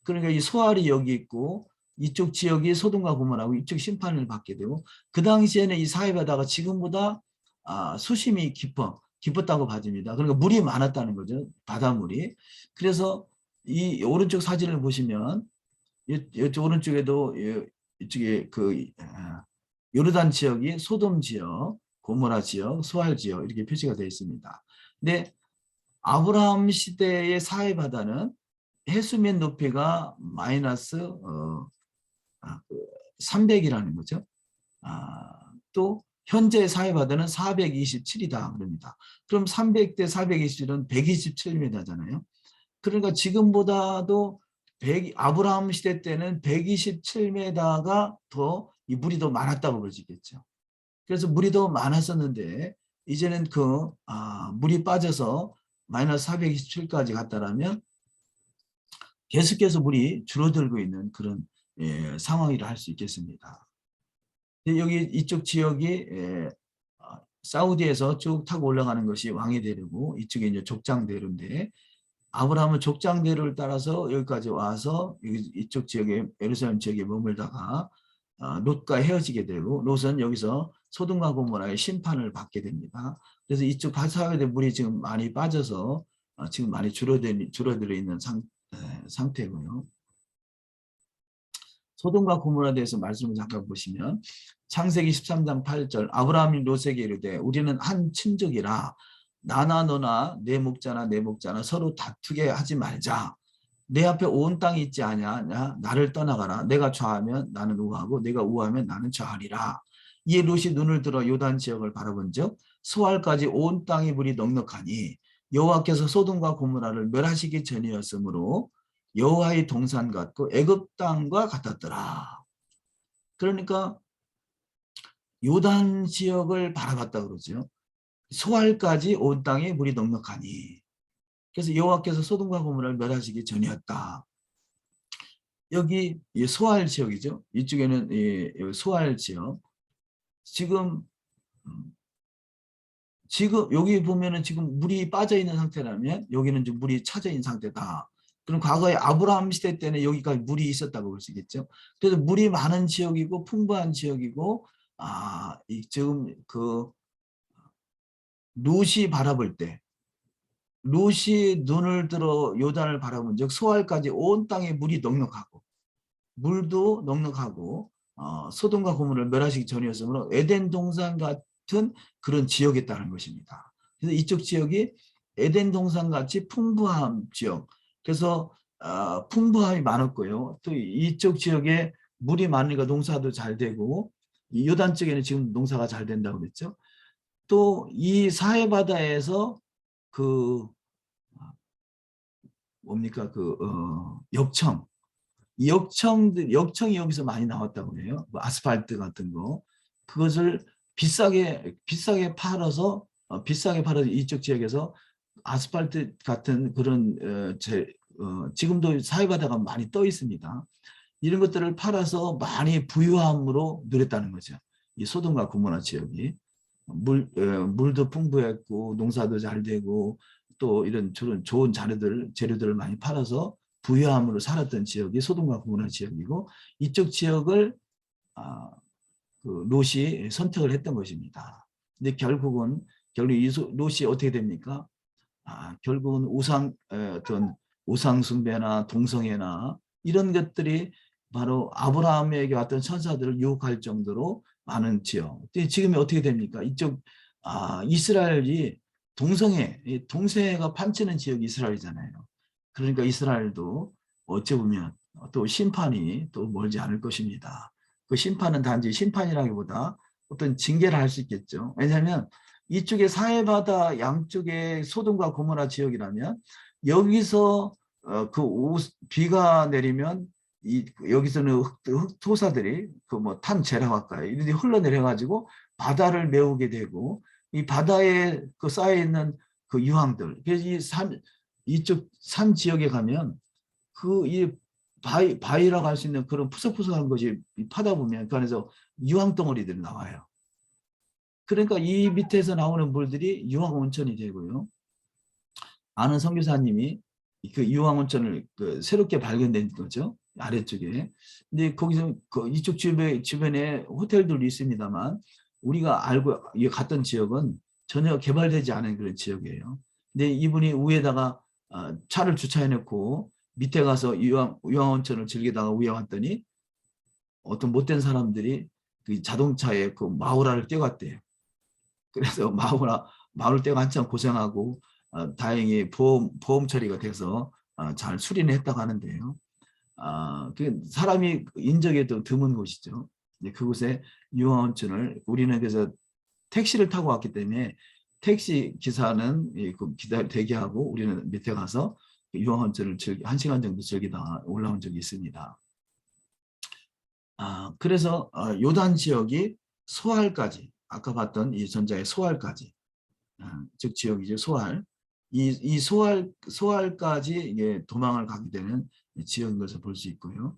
그러니까 이 소알이 여기 있고 이쪽 지역이 소돔과 고모라고 이쪽 심판을 받게 되고, 그 당시에는 이 사해바다가 지금보다 수심이 깊었다고 봐집니다. 그러니까 물이 많았다는 거죠. 바닷물이. 그래서 이 오른쪽 사진을 보시면 이쪽 오른쪽에도 이쪽에 요르단 지역이 소돔 지역, 고모라 지역, 소알 지역 이렇게 표시가 되어 있습니다. 근데 아브라함 시대의 사해바다는 해수면 높이가 마이너스 300이라는 거죠. 또 현재 사해바다는 427이다 그럽니다. 그럼 300대 427은 127m잖아요. 그러니까 지금보다도 아브라함 시대 때는 127m가 더 이 물이 더 많았다고 볼 수 있겠죠. 그래서 물이 더 많았었는데 이제는 물이 빠져서 마이너스 427까지 갔다라면 계속해서 물이 줄어들고 있는 그런 상황이라 할 수 있겠습니다. 여기 이쪽 지역이 사우디에서 쭉 타고 올라가는 것이 왕의 대로고, 이쪽에 이제 족장대로인데, 아브라함은 족장대로를 따라서 여기까지 와서 이쪽 지역에 예루살렘 지역에 머물다가 롯과 헤어지게 되고, 롯은 여기서 소돔과 고모라의 심판을 받게 됩니다. 그래서 이쪽 사해바다의 물이 지금 많이 빠져서 지금 많이 줄어들어 있는 상태고요. 소돔과 고모라에 대해서 말씀을 잠깐 보시면 창세기 13장 8절 아브라함이 롯에게 이르되 우리는 한 친족이라 나나 너나 내 목자나 내 목자나 서로 다투게 하지 말자. 내 앞에 온 땅이 있지 아니하냐 나를 떠나가라. 내가 좌하면 나는 우하고 내가 우하면 나는 좌하리라. 이에 롯이 눈을 들어 요단 지역을 바라본즉 소알까지 온 땅이 물이 넉넉하니 여호와께서 소돔과 고모라를 멸하시기 전이었으므로 여호와의 동산 같고 애굽 땅과 같았더라. 그러니까 요단 지역을 바라봤다 그러죠. 소알까지 온 땅에 물이 넉넉하니. 그래서 여호와께서 소돔과 고모라를 멸하시기 전이었다. 여기 소알 지역이죠. 이쪽에는 소알 지역. 지금 여기 보면은 지금 물이 빠져 있는 상태라면 여기는 좀 물이 차져 있는 상태다. 그럼 과거에 아브라함 시대 때는 여기까지 물이 있었다고 볼 수 있겠죠. 그래서 물이 많은 지역이고 풍부한 지역이고 지금 그 롯이 바라볼 때 롯이 눈을 들어 요단을 바라본 즉 소알까지 온 땅에 물이 넉넉하고 물도 넉넉하고 소돔과 고모라를 멸하시기 전이었으므로 에덴 동산 같은 그런 지역이었다는 것입니다. 그래서 이쪽 지역이 에덴 동산 같이 풍부한 지역. 그래서 풍부함이 많았고요. 또 이쪽 지역에 물이 많으니까 농사도 잘 되고 이 요단 쪽에는 지금 농사가 잘 된다고 그랬죠. 또 이 사해 바다에서 뭡니까 역청이 여기서 많이 나왔다고 해요. 뭐 아스팔트 같은 거 그것을 비싸게 팔아서 이쪽 지역에서 아스팔트 같은 그런 지금도 사해바다가 많이 떠 있습니다. 이런 것들을 팔아서 많이 부유함으로 누렸다는 거죠. 이 소돔과 고모라 지역이 물도 풍부했고 농사도 잘 되고 또 이런 좋은 재료들을 많이 팔아서 부유함으로 살았던 지역이 소돔과 고모라 지역이고 이쪽 지역을 롯이 선택을 했던 것입니다. 근데 결국 이 롯이 어떻게 됩니까? 결국은 어떤 우상 숭배나 동성애나 이런 것들이 바로 아브라함에게 왔던 천사들을 유혹할 정도로 많은 지역. 지금이 어떻게 됩니까? 이쪽 이스라엘이 동성애가 판치는 지역이 이스라엘이잖아요. 그러니까 이스라엘도 어찌 보면 또 심판이 또 멀지 않을 것입니다. 그 심판은 단지 심판이라기보다 어떤 징계를 할 수 있겠죠. 왜냐하면 이쪽에 사해바다 양쪽에 소돔과 고모라 지역이라면 여기서 비가 내리면 여기서는 흑토사들이 탄제라고 할까요? 이들이 흘러내려가지고 바다를 메우게 되고 이 바다에 쌓여 있는 그 유황들. 그래서 이쪽 산 지역에 가면 이 바위라고 할 수 있는 그런 푸석푸석한 것이 파다 보면 그 안에서 유황 덩어리들이 나와요. 그러니까 이 밑에서 나오는 물들이 유황 온천이 되고요. 아는 선교사님이 그 유황 온천을 새롭게 발견된 거죠. 아래쪽에. 근데 거기서 이쪽 주변에 호텔들도 있습니다만 우리가 갔던 지역은 전혀 개발되지 않은 그런 지역이에요. 근데 이분이 위에다가 차를 주차해 놓고 밑에 가서 유황 온천을 즐기다가 위에 왔더니 어떤 못된 사람들이 그 자동차에 그 마우라를 떼갔대요. 그래서 마우를 떼고 한참 고생하고 다행히 보험 처리가 돼서 잘 수리는 했다고 하는데요. 그 사람이 인적에도 드문 곳이죠. 그곳에 유황 온천을 우리는 그래서 택시를 타고 왔기 때문에 택시 기사는 대기하고 우리는 밑에 가서 유황 온천을 1시간 정도 즐기다가 올라온 적이 있습니다. 그래서 요단 지역이 소알까지 아까 봤던 이 전자의 소알까지 즉 지역이죠. 소알. 이 소알까지 이게 도망을 가게 되는 지역인 것을 볼 수 있고요.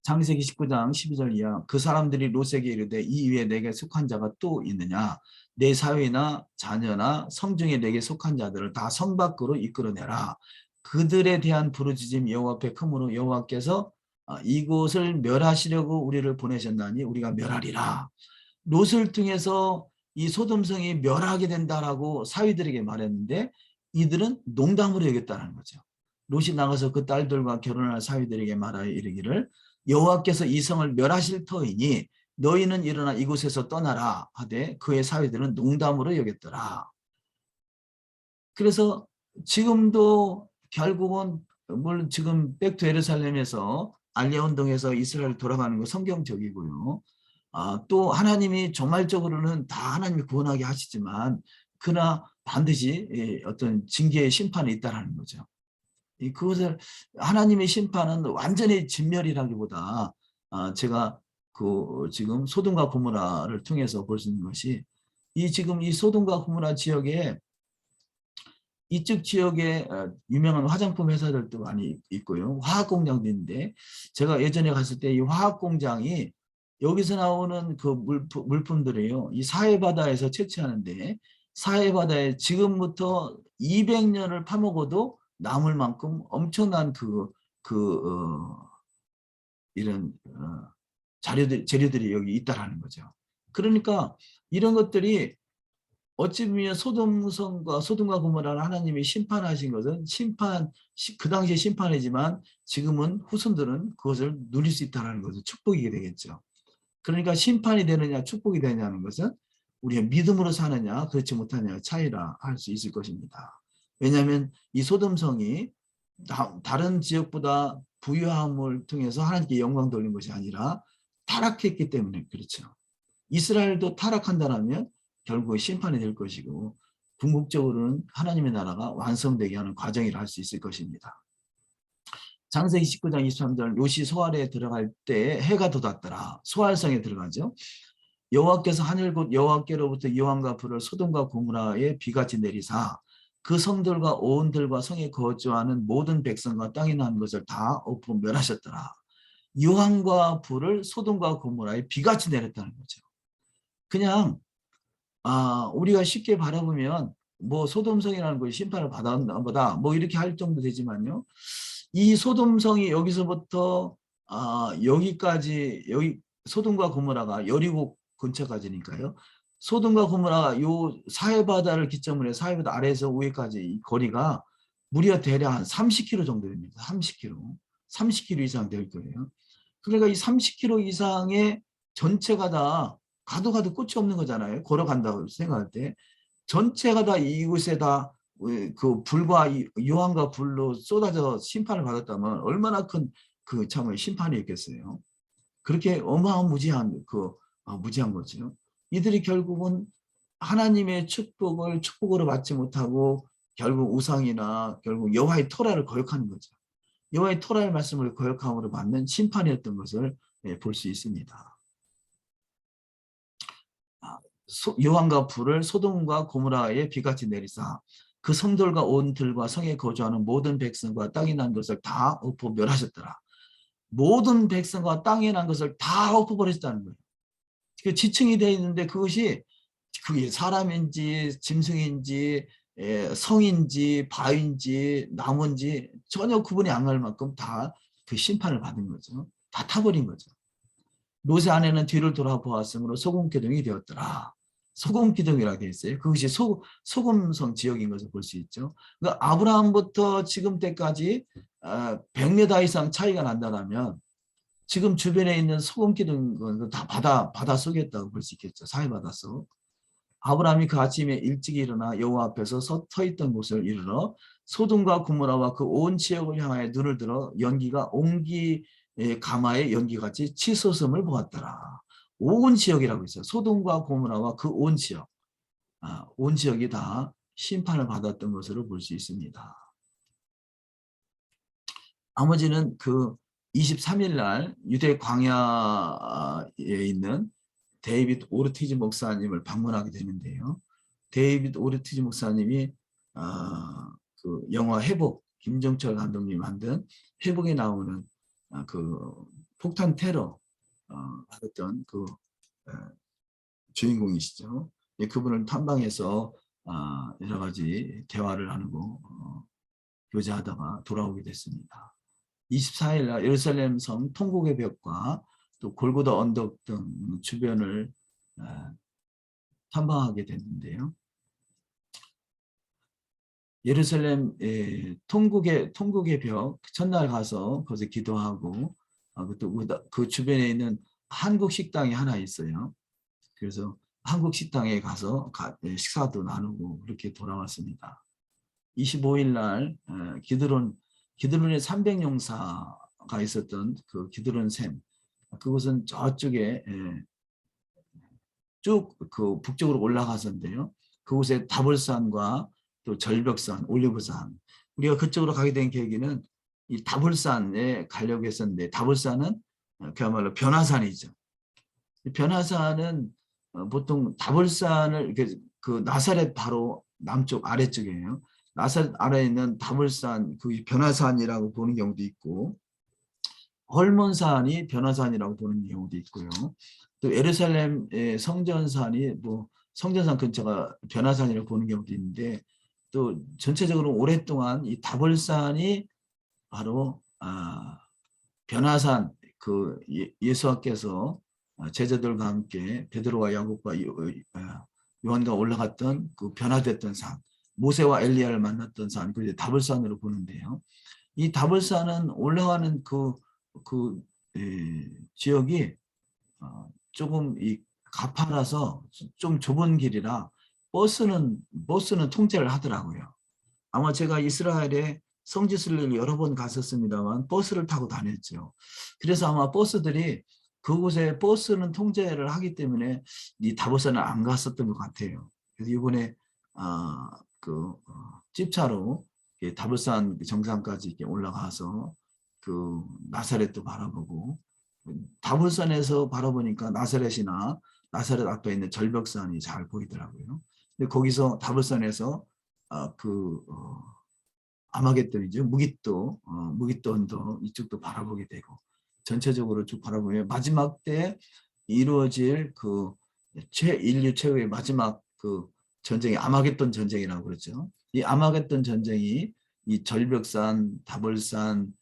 창세기 19장 12절 이하 그 사람들이 롯에게 이르되 이 위에 내게 속한 자가 또 있느냐 내 사위나 자녀나 성중에 내게 속한 자들을 다 성 밖으로 이끌어내라. 그들에 대한 부르짖음 여호와 앞에 크므로 여호와께서 이곳을 멸하시려고 우리를 보내셨나니 우리가 멸하리라. 롯을 통해서 이 소돔성이 멸하게 된다라고 사위들에게 말했는데 이들은 농담으로 여겼다는 거죠. 롯이 나가서 그 딸들과 결혼할 사위들에게 말하여 이르기를 여호와께서 이 성을 멸하실 터이니 너희는 일어나 이곳에서 떠나라 하되 그의 사위들은 농담으로 여겼더라. 그래서 지금도 결국은 물론 지금 백투 예루살렘에서 알리아 운동에서 이스라엘 돌아가는 거 성경적이고요. 또 하나님이 종말적으로는 다 하나님이 구원하게 하시지만 그러나 반드시 어떤 징계의 심판이 있다는 거죠. 그것을 하나님의 심판은 완전히 진멸이라기보다 제가 그 지금 소돔과 고모라를 통해서 볼 수 있는 것이 지금 이 소돔과 고모라 지역에 이쪽 지역에 유명한 화장품 회사들도 많이 있고요. 화학 공장도 있는데 제가 예전에 갔을 때 이 화학 공장이 여기서 나오는 그 물품들이요. 이 사해바다에서 채취하는데 사해바다에 지금부터 200년을 파먹어도 남을 만큼 엄청난 이런 재료들이 여기 있다라는 거죠. 그러니까 이런 것들이 어찌 보면 소돔과 고모라를 하나님이 심판하신 것은 그 당시에 심판이지만 지금은 후손들은 그것을 누릴 수 있다는 것은 축복이 되겠죠. 그러니까 심판이 되느냐 축복이 되느냐는 것은 우리가 믿음으로 사느냐 그렇지 못하느냐 차이라 할 수 있을 것입니다. 왜냐하면 이 소돔성이 다른 지역보다 부유함을 통해서 하나님께 영광 돌린 것이 아니라 타락했기 때문에 그렇죠. 이스라엘도 타락한다면 결국 심판이 될 것이고 궁극적으로는 하나님의 나라가 완성되게 하는 과정이라 할 수 있을 것입니다. 창세기 19장 23절 롯이 소알에 들어갈 때 해가 돋았더라. 소알성에 들어가죠. 여호와께서 하늘 곧 여호와께로부터 여호와과 불을 소돔과 고모라에 비같이 내리사 그 성들과 오온들과 성에 거주하는 모든 백성과 땅에 난 것을 다 엎어 멸하셨더라. 유황과 불을 소돔과 고모라에 비같이 내렸다는 거죠. 그냥 우리가 쉽게 바라보면 뭐 소돔성이라는 것이 심판을 받았나 보다 뭐 이렇게 할 정도 되지만요. 이 소돔성이 여기서부터 여기까지 여기 소돔과 고모라가 여리고 근처까지니까요. 소돔과 고모라가 요 사해바다를 기점으로 해서 사해바다 아래에서 위에까지 이 거리가 무려 대략 한 30km 정도 됩니다. 30km. 30km 이상 될 거예요. 그러니까 이 30km 이상의 전체가 다 가도 끝이 없는 거잖아요. 걸어간다고 생각할 때. 전체가 다 이곳에 그 불과 유황과 불로 쏟아져 심판을 받았다면 얼마나 큰 그 참의 심판이 있겠어요. 그렇게 어마무지한 무지한 거죠. 이들이 결국은 하나님의 축복을 축복으로 받지 못하고 결국 우상이나 결국 여호와의 토라를 거역하는 거죠. 여호와의 토라의 말씀을 거역함으로 받는 심판이었던 것을 볼 수 있습니다. 여호와가 불을 소돔과 고모라에 비같이 내리사 그 성들과 온 들과 성에 거주하는 모든 백성과 땅에 난 것을 다 엎어 멸하셨더라. 모든 백성과 땅에 난 것을 다 엎어버렸다는 거예요. 그 지층이 되어 있는데 그게 사람인지 짐승인지 성인지 바위인지 나무인지 전혀 구분이 안 갈 만큼 다 그 심판을 받은 거죠. 다 타버린 거죠. 롯의 아내는 뒤를 돌아보았으므로 소금기둥이 되었더라. 소금기둥이라고 되어 있어요. 그것이 소금성 지역인 것을 볼 수 있죠. 그러니까 아브라함부터 지금 때까지 100m 이상 차이가 난다면 지금 주변에 있는 소금기둥은 다 바다 속이었다고 볼 수 있겠죠. 사해바다 속. 아브라함이 그 아침에 일찍 일어나 여호와 앞에서 서 있던 곳을 이르러 소돔과 고모라와 그 온 지역을 향하여 눈을 들어 연기가 가마의 연기같이 치솟음을 보았더라. 온 지역이라고 있어요. 소돔과 고모라와 그 온 지역. 온 지역이 다 심판을 받았던 것으로 볼 수 있습니다. 나머지는 그 23일 날 유대 광야에 있는 데이빗 오르티즈 목사님을 방문하게 되는데요. 데이빗 오르티즈 목사님이 그 영화 회복, 김종철 감독님이 만든 회복에 나오는 그 폭탄 테러 받았던 그 주인공이시죠. 그분을 탐방해서 여러 가지 대화를 나누고 교제하다가 돌아오게 됐습니다. 24일 날 예루살렘 성 통곡의 벽과 또 골고다 언덕 등 주변을 탐방하게 됐는데요. 예루살렘 통곡의 벽 첫날 가서 거기서 기도하고 그 주변에 있는 한국 식당이 하나 있어요. 그래서 한국 식당에 가서 식사도 나누고 그렇게 돌아왔습니다. 25일 날 기드론에 300용사가 있었던 그 기드론 샘, 그곳은 저쪽에 쭉 그 북쪽으로 올라가서인데요. 그곳에 다볼산과 또 절벽산, 올리브산, 우리가 그쪽으로 가게 된 계기는 이 다볼산에 가려고 했었는데, 다볼산은 그야말로 변화산이죠. 변화산은 보통 다볼산을 그 나사렛 바로 남쪽 아래쪽이에요. 나사렛 아래에 있는 다볼산, 그 변화산이라고 보는 경우도 있고, 헐몬산이 변화산이라고 보는 경우도 있고요. 또 예루살렘의 성전산이 성전산 근처가 변화산이라고 보는 경우도 있는데, 또 전체적으로 오랫동안 이 다볼산이 바로 변화산, 그 예수님께서 제자들과 함께 베드로와 야곱과 요한과 올라갔던 그 변화됐던 산, 모세와 엘리야를 만났던 산, 그 다볼산으로 보는데요. 이 다볼산은 올라가는 그 지역이 조금 가파라서 좀 좁은 길이라 버스는 통제를 하더라고요. 아마 제가 이스라엘에 성지순례를 여러 번 갔었습니다만 버스를 타고 다녔죠. 그래서 아마 버스들이 그곳에 버스는 통제를 하기 때문에 이 다보산을 안 갔었던 것 같아요. 그래서 이번에 집차로 다보산 정상까지 이렇게 올라가서 그 나사렛도 바라보고, 다볼산에서 바라보니까 나사렛이나 나사렛 앞에 있는 절벽산이 잘 보이더라고요. 근데 거기서 다볼산에서 아마겟돈이죠. 무깃도 언덕 이쪽도 바라보게 되고, 전체적으로 쭉 바라보면 마지막 때 이루어질 그 인류 최후의 마지막 그 전쟁이 아마겟돈 전쟁이라고 그러죠. 이 아마겟돈 전쟁이 이 절벽산, 다볼산,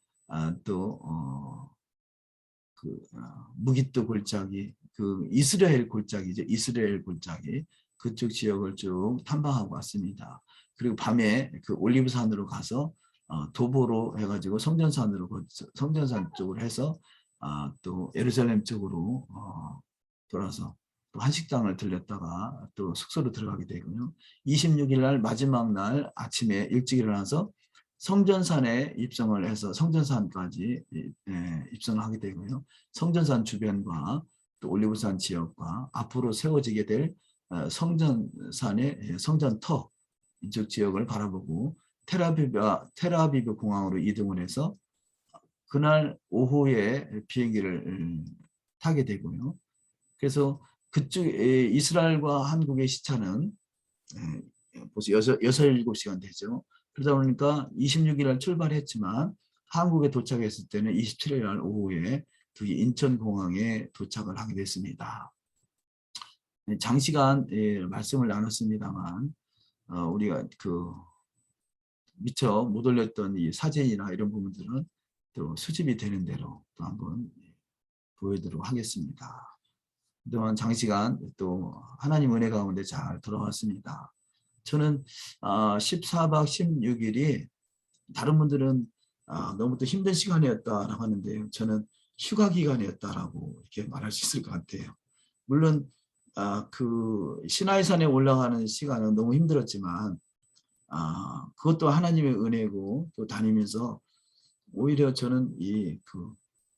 무깃도 골짜기, 그 이스라엘 골짜기죠. 이스라엘 골짜기 그쪽 지역을 쭉 탐방하고 왔습니다. 그리고 밤에 그 올리브산으로 가서 도보로 해가지고 성전산 쪽으로 해서 또 예루살렘 쪽으로 돌아서 또 한식당을 들렸다가 또 숙소로 들어가게 되고요. 26일 날 마지막 날 아침에 일찍 일어나서 성전산에 입성을 해서 성전산까지 입성을 하게 되고요. 성전산 주변과 또 올리브산 지역과 앞으로 세워지게 될 성전산의 성전터 이쪽 지역을 바라보고 테라비브 공항으로 이동을 해서 그날 오후에 비행기를 타게 되고요. 그래서 그쪽 이스라엘과 한국의 시차는 벌써 6-7시간 되죠. 그러다 보니까 26일 날 출발했지만 한국에 도착했을 때는 27일 날 오후에 인천공항에 도착을 하게 됐습니다. 장시간 말씀을 나눴습니다만 우리가 미처 못 올렸던 이 사진이나 이런 부분들은 또 수집이 되는 대로 또 한번 보여드리도록 하겠습니다. 그동안 장시간 또 하나님 은혜 가운데 잘 돌아왔습니다. 저는 14박 16일이 다른 분들은 너무 또 힘든 시간이었다라고 하는데요. 저는 휴가 기간이었다라고 이렇게 말할 수 있을 것 같아요. 물론 그 시나이산에 올라가는 시간은 너무 힘들었지만 그것도 하나님의 은혜고, 또 다니면서 오히려 저는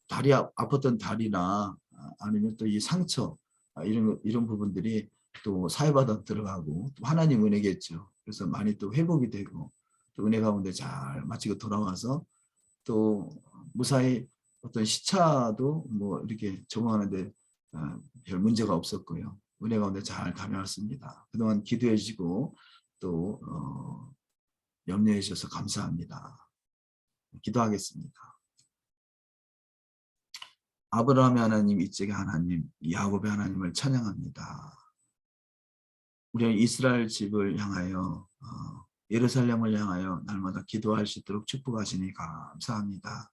다리 아팠던 다리나 아니면 또 이 상처 이런 부분들이 또 사회바닥 들어가고 또 하나님 은혜겠죠. 그래서 많이 또 회복이 되고 또 은혜 가운데 잘 마치고 돌아와서 또 무사히 어떤 시차도 뭐 이렇게 적응하는데 별 문제가 없었고요. 은혜 가운데 잘 다녀왔습니다. 그동안 기도해 주시고 또 염려해 주셔서 감사합니다. 기도하겠습니다. 아브라함의 하나님, 이적의 하나님, 야곱의 하나님을 찬양합니다. 우리 이스라엘 집을 향하여 예루살렘을 향하여 날마다 기도할 수 있도록 축복하시니 감사합니다.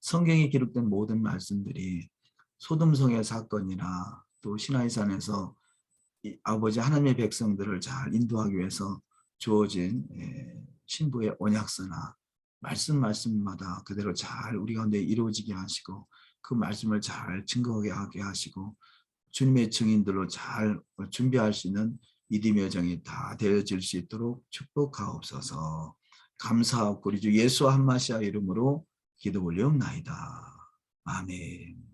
성경에 기록된 모든 말씀들이 소돔성의 사건이나 또 시나이산에서 아버지 하나님의 백성들을 잘 인도하기 위해서 주어진 신부의 언약서나 말씀마다 그대로 잘 우리 가운데 이루어지게 하시고 그 말씀을 잘 증거하게 하시고 주님의 증인들로 잘 준비할 수 있는 믿음의 여정이 다 되어질 수 있도록 축복하옵소서. 감사하고 우리 주 예수 한마시아 이름으로 기도 올려옵나이다. 아멘.